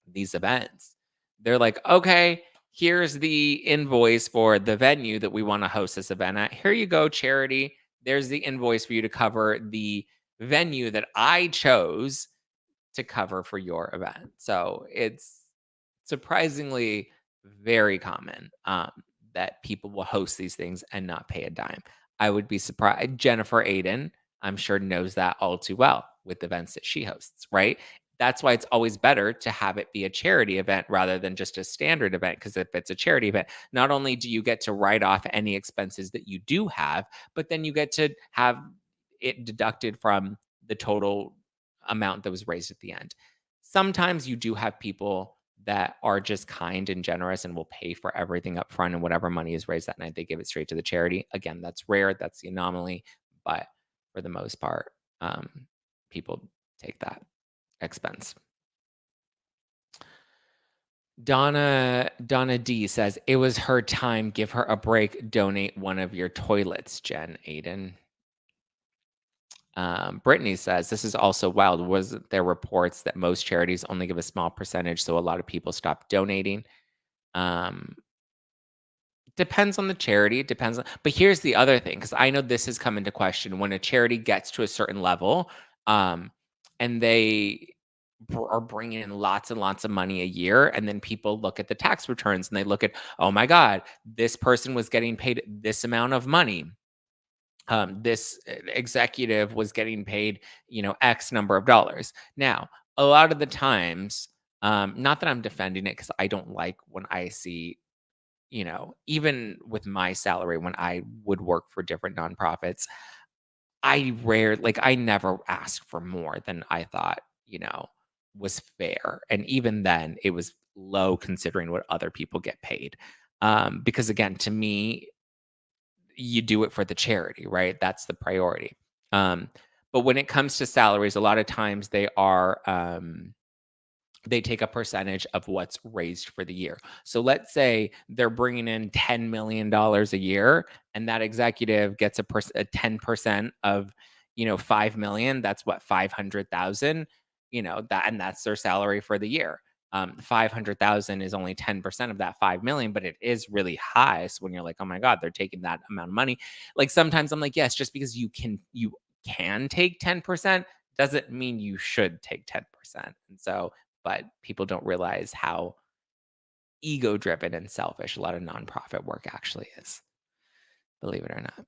these events, they're like, okay, here's the invoice for the venue that we want to host this event at. Here you go, charity. There's the invoice for you to cover the venue that I chose to cover for your event. So it's surprisingly very common that people will host these things and not pay a dime. I would be surprised. Jennifer Aydin, I'm sure, knows that all too well with events that she hosts, right? That's why it's always better to have it be a charity event rather than just a standard event. Because if it's a charity event, not only do you get to write off any expenses that you do have, but then you get to have it deducted from the total amount that was raised at the end. Sometimes you do have people that are just kind and generous and will pay for everything up front, and whatever money is raised that night, they give it straight to the charity. Again, that's rare, that's the anomaly, but for the most part, people take that expense. Donna D says, it was her time. Give her a break. Donate one of your toilets, Jen Aydin. Brittany says, this is also wild. Wasn't there reports that most charities only give a small percentage, so a lot of people stop donating? Depends on the charity. It depends on, but here's the other thing, because I know this has come into question when a charity gets to a certain level, and they are bringing in lots and lots of money a year, and then people look at the tax returns and they look at, oh my God, this person was getting paid this amount of money. This executive was getting paid, X number of dollars. Now, a lot of the times, not that I'm defending it because I don't like when I see, even with my salary, when I would work for different nonprofits, I never asked for more than I thought, was fair. And even then, it was low considering what other people get paid. Because again, to me, you do it for the charity, right? That's the priority. But when it comes to salaries, a lot of times they take a percentage of what's raised for the year. So let's say they're bringing in $10 million a year, and that executive gets a 10% of, 5 million. That's what, 500,000, and that's their salary for the year. 500,000 is only 10% of that 5 million, but it is really high. So when you're like, oh my God, they're taking that amount of money. Like sometimes I'm like, yes, just because you can take 10% doesn't mean you should take 10%. And so, but people don't realize how ego driven and selfish a lot of nonprofit work actually is, believe it or not.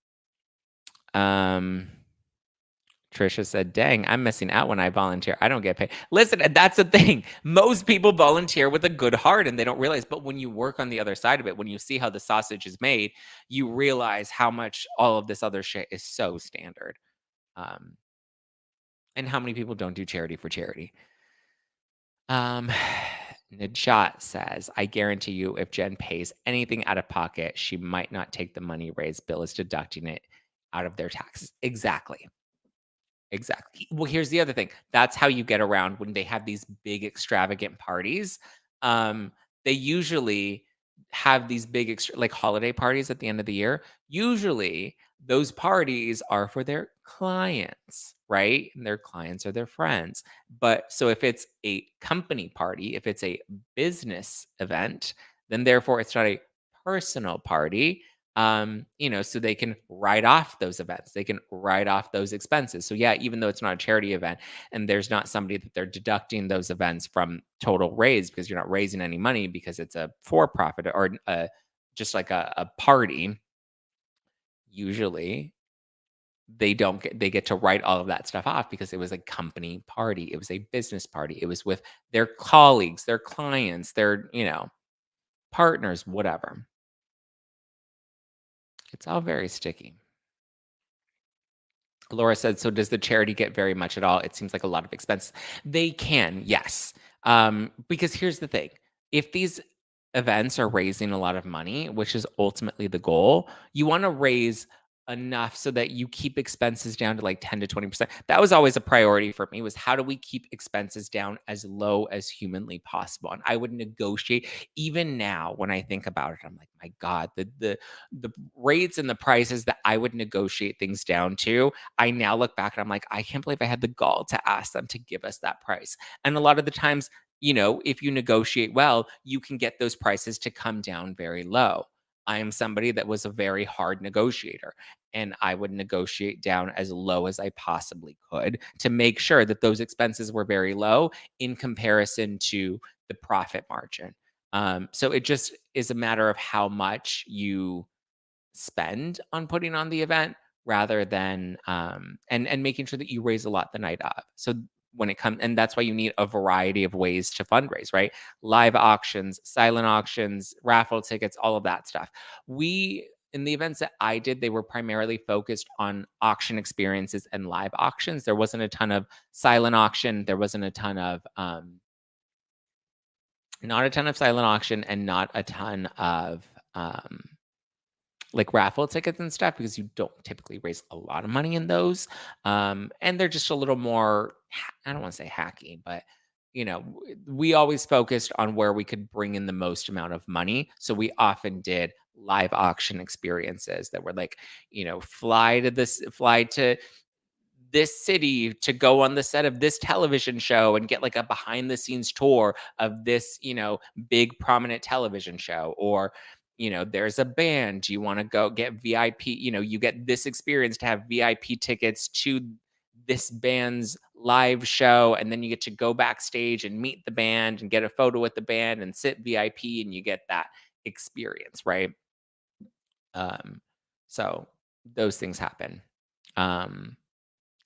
Trisha said, dang, I'm missing out when I volunteer. I don't get paid. Listen, that's the thing. Most people volunteer with a good heart and they don't realize. But when you work on the other side of it, when you see how the sausage is made, you realize how much all of this other shit is so standard. And how many people don't do charity for charity. Nidshot says, I guarantee you if Jen pays anything out of pocket, she might not take the money raised. Bill is deducting it out of their taxes. Exactly. Well, here's the other thing. That's how you get around when they have these big extravagant parties. They usually have these big like holiday parties at the end of the year, usually those parties are for their clients, right? And their clients are their friends. But so if it's a company party, if it's a business event, then therefore it's not a personal party. So they can write off those events, they can write off those expenses. So yeah, even though it's not a charity event and there's not somebody that they're deducting those events from total raise because you're not raising any money because it's a for profit or just like a party, usually they get to write all of that stuff off because it was a company party, it was a business party, it was with their colleagues, their clients, their partners, whatever. It's all very sticky. Laura said, "So does the charity get very much at all? It seems like a lot of expense." They can, yes. Because here's the thing: if these events are raising a lot of money, which is ultimately the goal, you want to raise enough so that you keep expenses down to like 10 to 20%. That was always a priority for me, was how do we keep expenses down as low as humanly possible? And I would negotiate. Even now when I think about it, I'm like, my God, the rates and the prices that I would negotiate things down to, I now look back and I'm like, I can't believe I had the gall to ask them to give us that price. And a lot of the times, if you negotiate well, you can get those prices to come down very low. I am somebody that was a very hard negotiator, and I would negotiate down as low as I possibly could to make sure that those expenses were very low in comparison to the profit margin. So it just is a matter of how much you spend on putting on the event rather than and making sure that you raise a lot the night of. So when it comes, and that's why you need a variety of ways to fundraise, right? Live auctions, silent auctions, raffle tickets, all of that stuff. We In the events that I did, they were primarily focused on auction experiences and live auctions. There wasn't a ton of silent auction. There wasn't a ton of not a ton of silent auction and not a ton of like raffle tickets and stuff because you don't typically raise a lot of money in those. And they're just a little more, I don't want to say hacky, but we always focused on where we could bring in the most amount of money. So we often did live auction experiences that were like, fly to this city to go on the set of this television show and get like a behind the scenes tour of this, big prominent television show. Or, there's a band, you want to go get VIP, you get this experience to have VIP tickets to this band's live show. And then you get to go backstage and meet the band and get a photo with the band and sit VIP and you get that experience, right? Um, so those things happen. Um,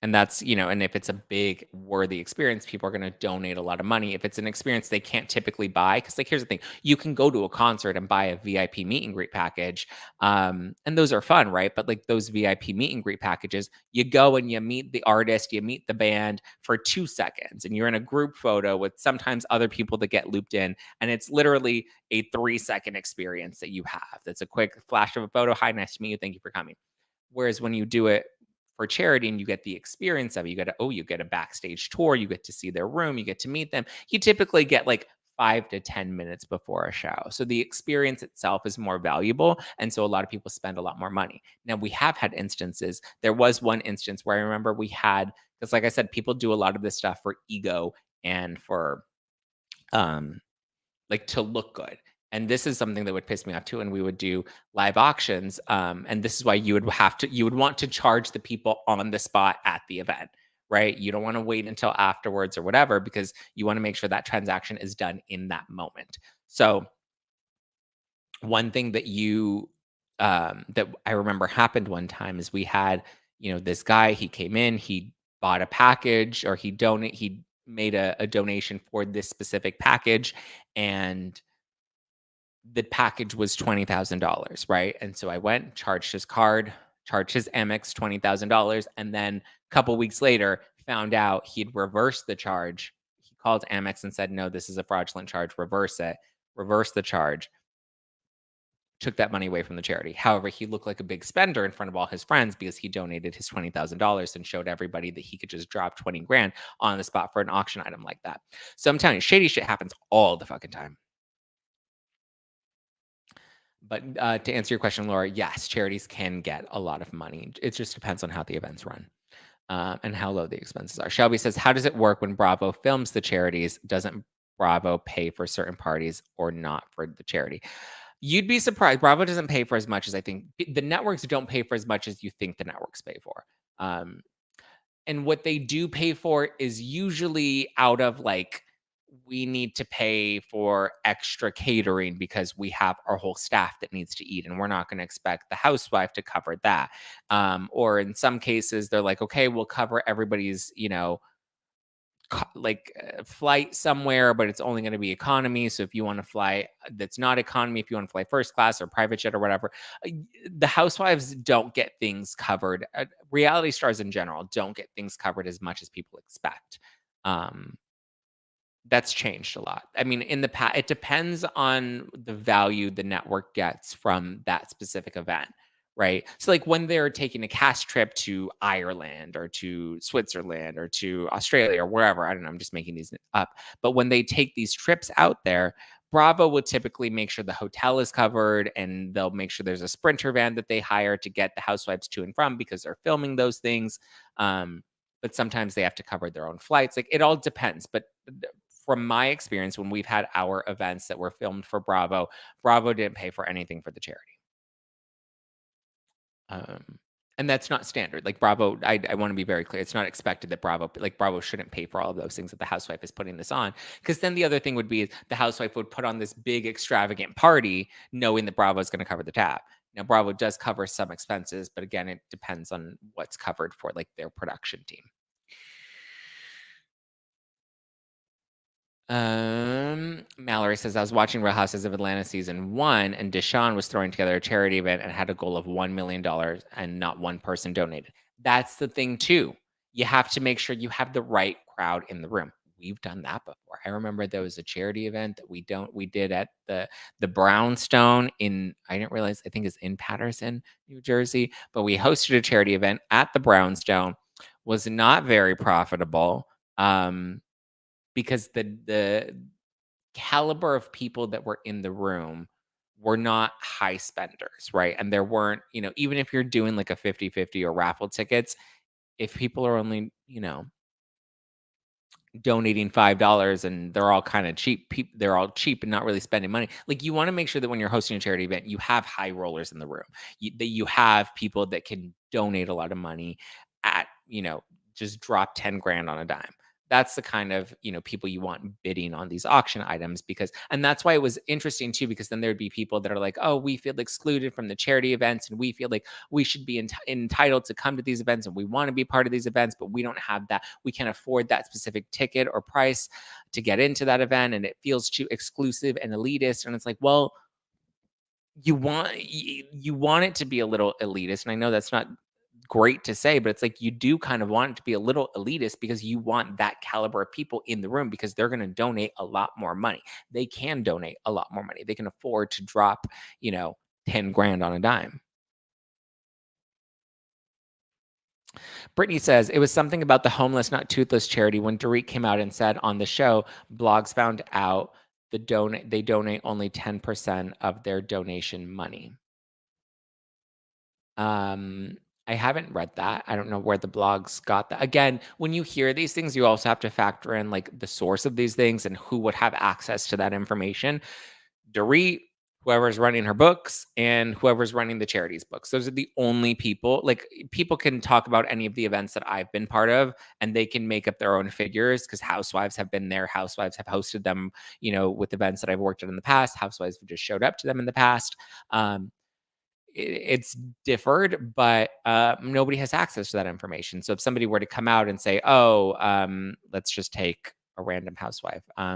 and that's, and if it's a big worthy experience, people are going to donate a lot of money. If it's an experience they can't typically buy, because like here's the thing, you can go to a concert and buy a VIP meet and greet package. And those are fun, right? But like those VIP meet and greet packages, you go and you meet the artist, you meet the band for 2 seconds, and you're in a group photo with sometimes other people that get looped in. And it's literally a 3-second experience that you have. That's a quick flash of a photo. Hi, nice to meet you. Thank you for coming. Whereas when you do it for charity and you get the experience of it, you get a backstage tour, you get to see their room, you get to meet them. You typically get like 5 to 10 minutes before a show. So the experience itself is more valuable. And so a lot of people spend a lot more money. Now we have had instances. There was one instance where I remember we had, because like I said, people do a lot of this stuff for ego and for um like to look good. And this is something that would piss me off too. And we would do live auctions. And this is why you would want to charge the people on the spot at the event, right? You don't want to wait until afterwards or whatever, because you want to make sure that transaction is done in that moment. So one thing that I remember happened one time is we had, this guy, he came in, he bought a package, or he made a donation for this specific package, and the package was $20,000, right? And so I went, charged his card, charged his Amex $20,000, and then a couple weeks later found out he'd reversed the charge. He called Amex and said, "No, this is a fraudulent charge. Reverse it." Reversed the charge. Took that money away from the charity. However, he looked like a big spender in front of all his friends because he donated his $20,000 and showed everybody that he could just drop 20 grand on the spot for an auction item like that. So I'm telling you, shady shit happens all the fucking time. But to answer your question, Laura, yes, charities can get a lot of money. It just depends on how the events run. And how low the expenses are. Shelby says, how does it work when Bravo films the charities? Doesn't Bravo pay for certain parties or not for the charity? You'd be surprised. Bravo doesn't pay for as much as I think. The networks don't pay for as much as you think the networks pay for. Um, and what they do pay for is usually out of like, we need to pay for extra catering because we have our whole staff that needs to eat and we're not going to expect the housewife to cover that. Or in some cases they're like, okay, we'll cover everybody's, flight somewhere, but it's only going to be economy. So if you want to fly that's not economy, if you want to fly first class or private jet or whatever, the housewives don't get things covered. Reality stars in general don't get things covered as much as people expect. Um, that's changed a lot. I mean, in the past, it depends on the value the network gets from that specific event, right? So, like when they're taking a cast trip to Ireland or to Switzerland or to Australia or wherever, I don't know, I'm just making these up. But when they take these trips out there, Bravo will typically make sure the hotel is covered and they'll make sure there's a sprinter van that they hire to get the housewives to and from because they're filming those things. But sometimes they have to cover their own flights. Like it all depends. But from my experience, when we've had our events that were filmed for Bravo, Bravo didn't pay for anything for the charity. Um, and that's not standard. Like Bravo, I want to be very clear. It's not expected that Bravo shouldn't pay for all of those things that the housewife is putting this on. Because then the other thing would be is the housewife would put on this big extravagant party, knowing that Bravo is going to cover the tab. Now Bravo does cover some expenses, but again, it depends on what's covered for like their production team. Mallory says, I was watching Real Houses of Atlanta season 1, and Deshaun was throwing together a charity event and had a goal of $1 million, and not one person donated. That's the thing too. You have to make sure you have the right crowd in the room. We've done that before. I remember there was a charity event that we did at the Brownstone in, I didn't realize, I think it's in Patterson, New Jersey, but we hosted a charity event at the Brownstone. Was not very profitable. Because the caliber of people that were in the room were not high spenders, right? And there weren't, even if you're doing like a 50-50 or raffle tickets, if people are only, donating $5 and they're all kind of cheap, they're all cheap and not really spending money. Like you want to make sure that when you're hosting a charity event, you have high rollers in the room. That you have people that can donate a lot of money at, just drop 10 grand on a dime. That's the kind of, people you want bidding on these auction items and that's why it was interesting too, because then there'd be people that are like, oh, we feel excluded from the charity events and we feel like we should be entitled to come to these events and we want to be part of these events, but we don't have that. We can't afford that specific ticket or price to get into that event. And it feels too exclusive and elitist. And it's like, well, you want it to be a little elitist. And I know that's not great to say, but it's like you do kind of want it to be a little elitist because you want that caliber of people in the room because they're going to donate a lot more money. They can donate a lot more money. They can afford to drop, 10 grand on a dime. Brittany says it was something about the homeless, not toothless charity. When Dorit came out and said on the show, blogs found out they donate only 10% of their donation money. Um, I haven't read that. I don't know where the blogs got that. Again, when you hear these things, you also have to factor in like the source of these things and who would have access to that information. Dorit, whoever's running her books, and whoever's running the charities books. Those are the only people. Like people can talk about any of the events that I've been part of, and they can make up their own figures because housewives have been there. Housewives have hosted them, with events that I've worked at in the past. Housewives have just showed up to them in the past. It's differed, but nobody has access to that information. So if somebody were to come out and say, "Oh, let's just take a random housewife," I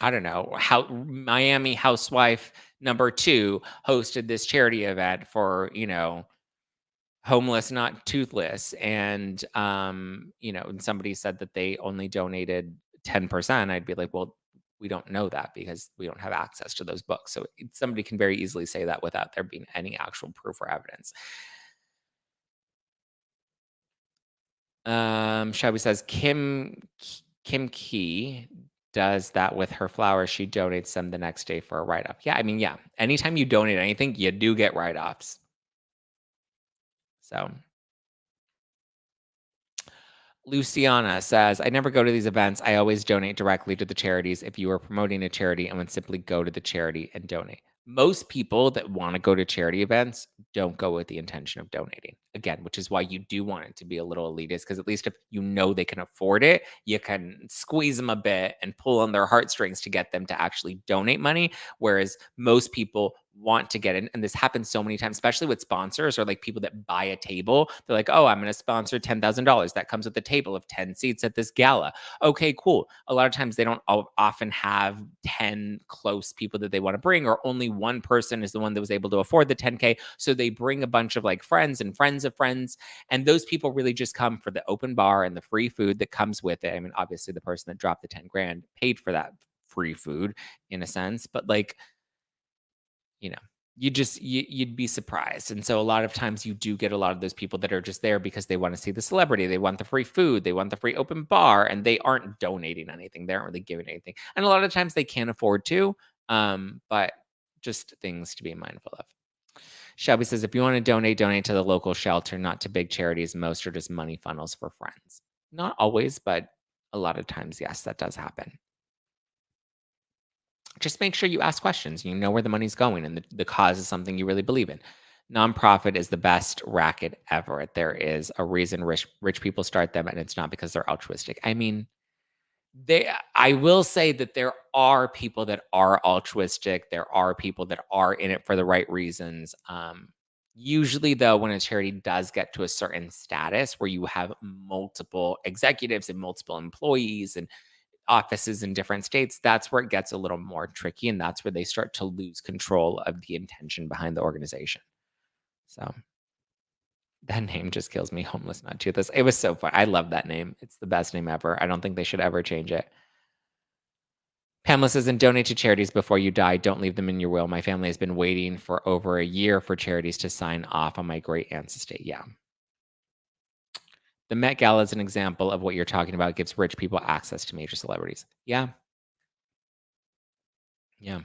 don't know, how Miami housewife number 2 hosted this charity event for homeless, not toothless, and and somebody said that they only donated 10%. I'd be like, well, we don't know that because we don't have access to those books. So somebody can very easily say that without there being any actual proof or evidence. Shelby says Kim Key does that with her flowers. She donates them the next day for a write-off. Yeah, I mean, yeah. Anytime you donate anything, you do get write-offs. So Luciana says, I never go to these events. I always donate directly to the charities. If you are promoting a charity, I would simply go to the charity and donate. Most people that want to go to charity events don't go with the intention of donating. Again, which is why you do want it to be a little elitist, because at least if you know they can afford it, you can squeeze them a bit and pull on their heartstrings to get them to actually donate money. Whereas most people want to get in, and this happens so many times, especially with sponsors or like people that buy a table. They're like, oh, I'm going to sponsor $10,000. That comes with a table of 10 seats at this gala. Okay, cool. A lot of times they don't often have 10 close people that they want to bring, or only one person is the one that was able to afford the 10K. So they bring a bunch of like friends and friends of friends. And those people really just come for the open bar and the free food that comes with it. I mean, obviously, the person that dropped the 10 grand paid for that free food in a sense, but like, you know, you'd be surprised. And so a lot of times you do get a lot of those people that are just there because they want to see the celebrity, they want the free food, they want the free open bar, and they aren't donating anything, they aren't really giving anything, and a lot of times they can't afford to. But just things to be mindful of. Shelby says, if you want to donate, donate to the local shelter, not to big charities. Most are just money funnels for friends. Not always, but a lot of times, yes, that does happen. Just make sure you ask questions. You know where the money's going, and the cause is something you really believe in. Nonprofit is the best racket ever. There is a reason rich people start them, and it's not because they're altruistic. I mean, I will say that there are people that are altruistic. There are people that are in it for the right reasons. Usually, though, when a charity does get to a certain status where you have multiple executives and multiple employees and offices in different states, that's where it gets a little more tricky. And that's where they start to lose control of the intention behind the organization. So that name just kills me. Homeless Not Toothless. It was so fun. I love that name. It's the best name ever. I don't think they should ever change it. Pamela says, and donate to charities before you die. Don't leave them in your will. My family has been waiting for over a year for charities to sign off on my great aunt's estate. Yeah. The Met Gala is an example of what you're talking about. It gives rich people access to major celebrities. Yeah. Yeah.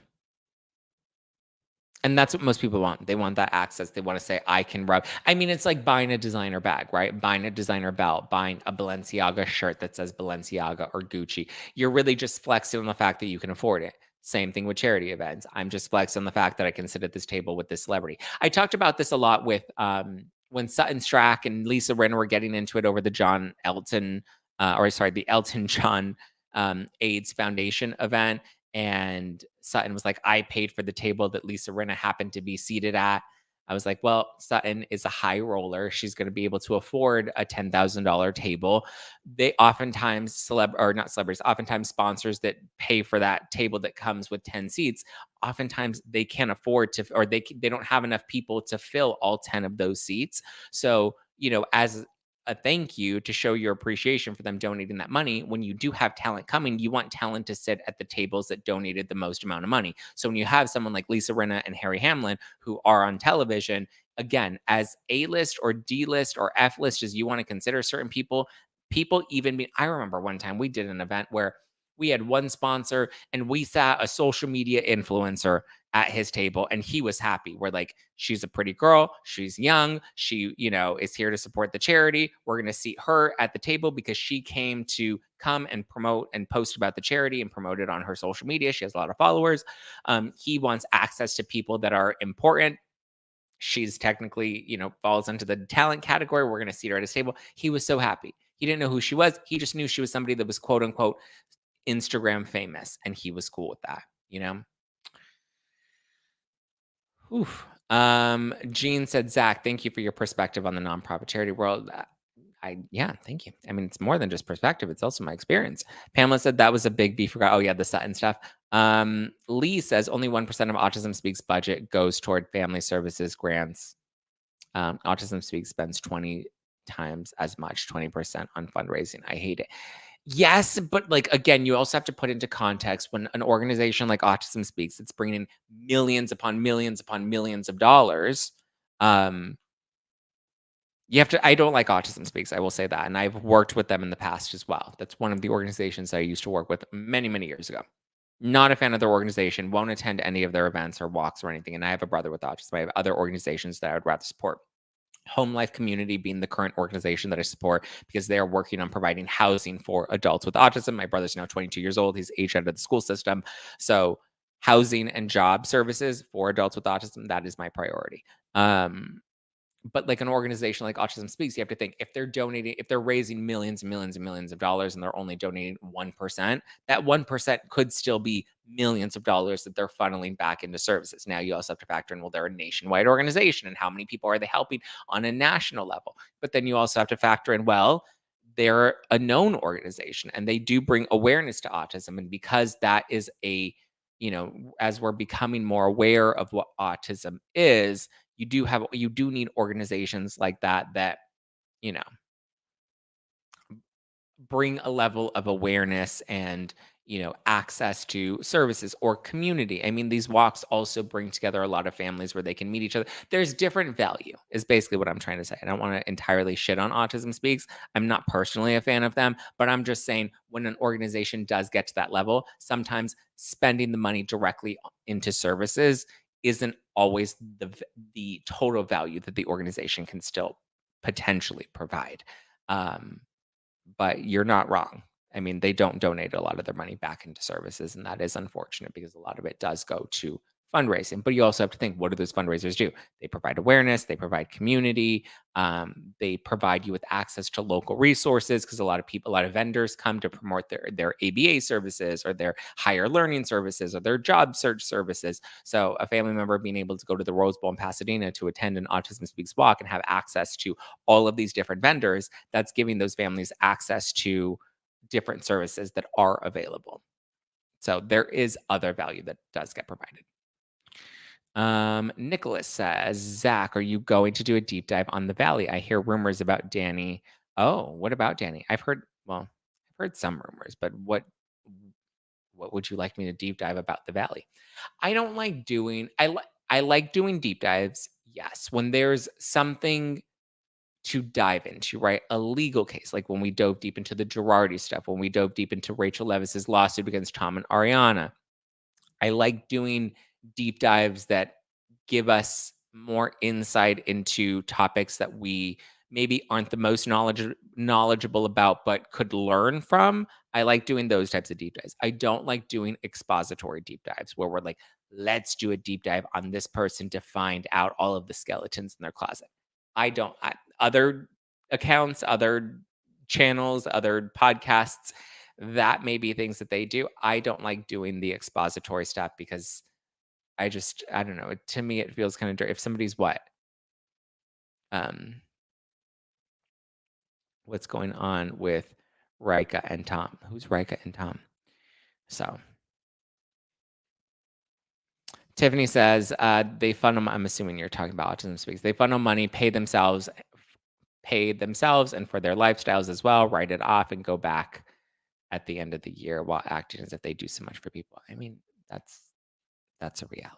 And that's what most people want. They want that access. They want to say, I can rub. I mean, it's like buying a designer bag, right? Buying a designer belt, buying a Balenciaga shirt that says Balenciaga or Gucci. You're really just flexing on the fact that you can afford it. Same thing with charity events. I'm just flexing on the fact that I can sit at this table with this celebrity. I talked about this a lot with when Sutton Strack and Lisa Rinna were getting into it over the the Elton John AIDS Foundation event. And Sutton was like, I paid for the table that Lisa Rinna happened to be seated at. I was like, well, Sutton is a high roller. She's going to be able to afford a $10,000 table. They oftentimes not celebrities, oftentimes sponsors that pay for that table that comes with 10 seats, oftentimes they can't afford to, or they don't have enough people to fill all 10 of those seats. So, as a thank you to show your appreciation for them donating that money, when you do have talent coming, you want talent to sit at the tables that donated the most amount of money. So when you have someone like Lisa Rinna and Harry Hamlin who are on television, again, as A-list or D-list or F-list as you want to consider certain people, I remember one time we did an event where we had one sponsor and we sat a social media influencer at his table and he was happy. We're like, she's a pretty girl, she's young, she, is here to support the charity. We're going to seat her at the table because she came to come and promote and post about the charity and promote it on her social media. She has a lot of followers. He wants access to people that are important. She's technically, falls into the talent category. We're going to seat her at his table. He was so happy. He didn't know who she was. He just knew she was somebody that was quote unquote Instagram famous, and he was cool with that. Oof. Jean said, Zach, thank you for your perspective on the nonprofit charity world. Yeah, thank you. I mean, it's more than just perspective; it's also my experience. Pamela said that was a big beef. Oh yeah, the Sutton stuff. Lee says only 1% of Autism Speaks budget goes toward family services grants. Autism Speaks spends 20 times as much, 20% on fundraising. I hate it. Yes, but like again, you also have to put into context when an organization like Autism Speaks, it's bringing in millions upon millions upon millions of dollars. You have to I don't like Autism Speaks, I will say that, and I've worked with them in the past as well. That's one of the organizations I used to work with many, many years ago. Not a fan of their organization, won't attend any of their events or walks or anything, and I have a brother with autism. I have other organizations that I would rather support. Home Life Community being the current organization that I support because they are working on providing housing for adults with autism. My brother's now 22 years old. He's aged out of the school system. So, housing and job services for adults with autism, that is my priority. Um, but like an organization like Autism Speaks, you have to think if they're donating, if they're raising millions and millions and millions of dollars and they're only donating 1%, that 1% could still be millions of dollars that they're funneling back into services. Now you also have to factor in, well, they're a nationwide organization and how many people are they helping on a national level? But then you also have to factor in, well, they're a known organization and they do bring awareness to autism. And because that is as we're becoming more aware of what autism is, you do need organizations like that that, you know, bring a level of awareness and, access to services or community. I mean, these walks also bring together a lot of families where they can meet each other. There's different value, is basically what I'm trying to say. I don't want to entirely shit on Autism Speaks. I'm not personally a fan of them, but I'm just saying when an organization does get to that level, sometimes spending the money directly into services isn't always the total value that the organization can still potentially provide. Um, but you're not wrong. I mean, they don't donate a lot of their money back into services, and that is unfortunate because a lot of it does go to fundraising. But you also have to think, what do those fundraisers do? They provide awareness, they provide community, they provide you with access to local resources because a lot of vendors come to promote their ABA services or their higher learning services or their job search services. So a family member being able to go to the Rose Bowl in Pasadena to attend an Autism Speaks walk and have access to all of these different vendors, that's giving those families access to different services that are available. So there is other value that does get provided. Nicholas says, Zach, are you going to do a deep dive on the Valley? I hear rumors about Danny. Oh, what about Danny? I've heard some rumors, but what would you like me to deep dive about the Valley? I don't like doing I like doing deep dives. Yes, when there's something to dive into, right? A legal case, like when we dove deep into the Girardi stuff, when we dove deep into Rachel Levis's lawsuit against Tom and Ariana. I like doing deep dives that give us more insight into topics that we maybe aren't the most knowledgeable about, but could learn from. I like doing those types of deep dives. I don't like doing expository deep dives where we're like, let's do a deep dive on this person to find out all of the skeletons in their closet. Other accounts, other channels, other podcasts, that may be things that they do. I don't like doing the expository stuff because I don't know. To me, it feels kind of dirty. If somebody's um, what's going on with Rika and Tom? Who's Rika and Tom? So Tiffany says they funnel. I'm assuming you're talking about Autism Speaks. They funnel money, pay themselves, and for their lifestyles as well. Write it off and go back at the end of the year while acting as if they do so much for people. I mean, that's a reality.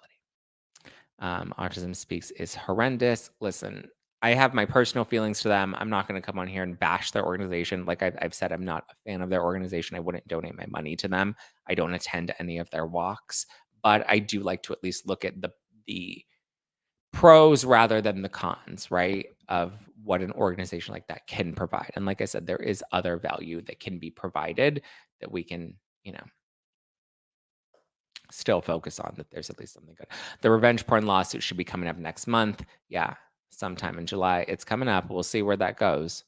Autism Speaks is horrendous. Listen, I have my personal feelings to them. I'm not going to come on here and bash their organization. Like I've said, I'm not a fan of their organization. I wouldn't donate my money to them. I don't attend any of their walks, but I do like to at least look at the pros rather than the cons, right? Of what an organization like that can provide. And like I said, there is other value that can be provided that we can, still focus on, that there's at least something good. The revenge porn lawsuit should be coming up next month. Yeah, sometime in July. It's coming up. We'll see where that goes.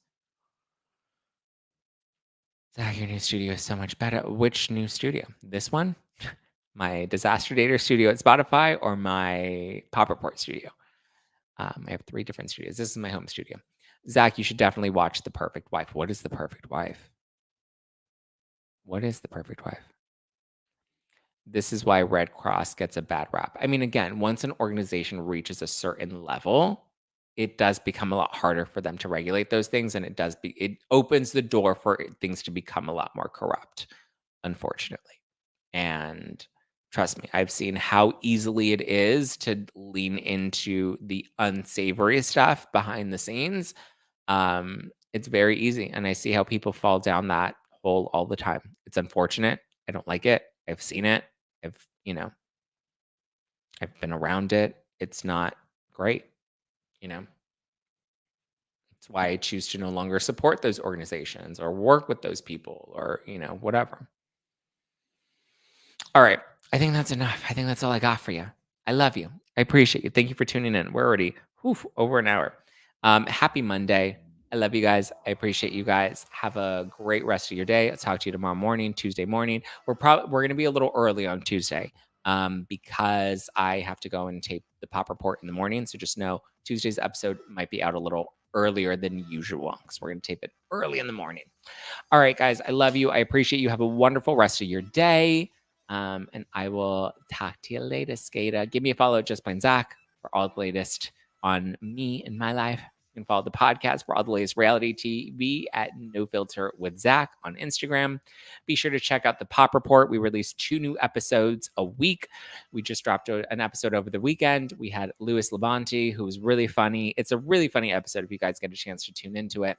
Zach, your new studio is so much better. Which new studio? This one? My Disaster Dater studio at Spotify or my Pop Report studio? I have 3 different studios. This is my home studio. Zach, you should definitely watch The Perfect Wife. What is The Perfect Wife? What is The Perfect Wife? This is why Red Cross gets a bad rap. I mean, again, once an organization reaches a certain level, it does become a lot harder for them to regulate those things, and it opens the door for things to become a lot more corrupt, unfortunately. And trust me, I've seen how easily it is to lean into the unsavory stuff behind the scenes. It's very easy, and I see how people fall down that hole all the time. It's unfortunate. I don't like it. I've seen it. I've, you know, I've been around it. It's not great, you know. It's why I choose to no longer support those organizations or work with those people or, whatever. All right. I think that's enough. I think that's all I got for you. I love you. I appreciate you. Thank you for tuning in. We're already over an hour. Happy Monday. I love you guys. I appreciate you guys. Have a great rest of your day. I'll talk to you tomorrow morning, Tuesday morning. We're gonna be a little early on Tuesday because I have to go and tape the pop report in the morning. So just know Tuesday's episode might be out a little earlier than usual because we're gonna tape it early in the morning. All right, guys. I love you. I appreciate you. Have a wonderful rest of your day. And I will talk to you later, Skater. Give me a follow at Just Plain Zack for all the latest on me and my life. You can follow the podcast for all the latest reality TV at No Filter with Zack on Instagram. Be sure to check out the Pop Report. We release 2 new episodes a week. We just dropped an episode over the weekend. We had Louis Levanti, who was really funny. It's a really funny episode if you guys get a chance to tune into it.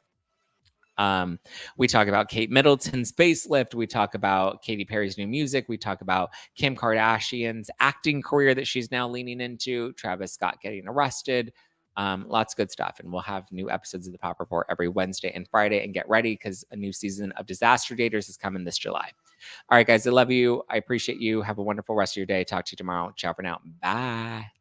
We talk about Kate Middleton's facelift. We talk about Katy Perry's new music. We talk about Kim Kardashian's acting career that she's now leaning into. Travis Scott getting arrested. Lots of good stuff. And we'll have new episodes of the Pop Report every Wednesday and Friday. And get ready because a new season of Disaster Daters is coming this July. All right, guys. I love you. I appreciate you. Have a wonderful rest of your day. Talk to you tomorrow. Ciao for now. Bye.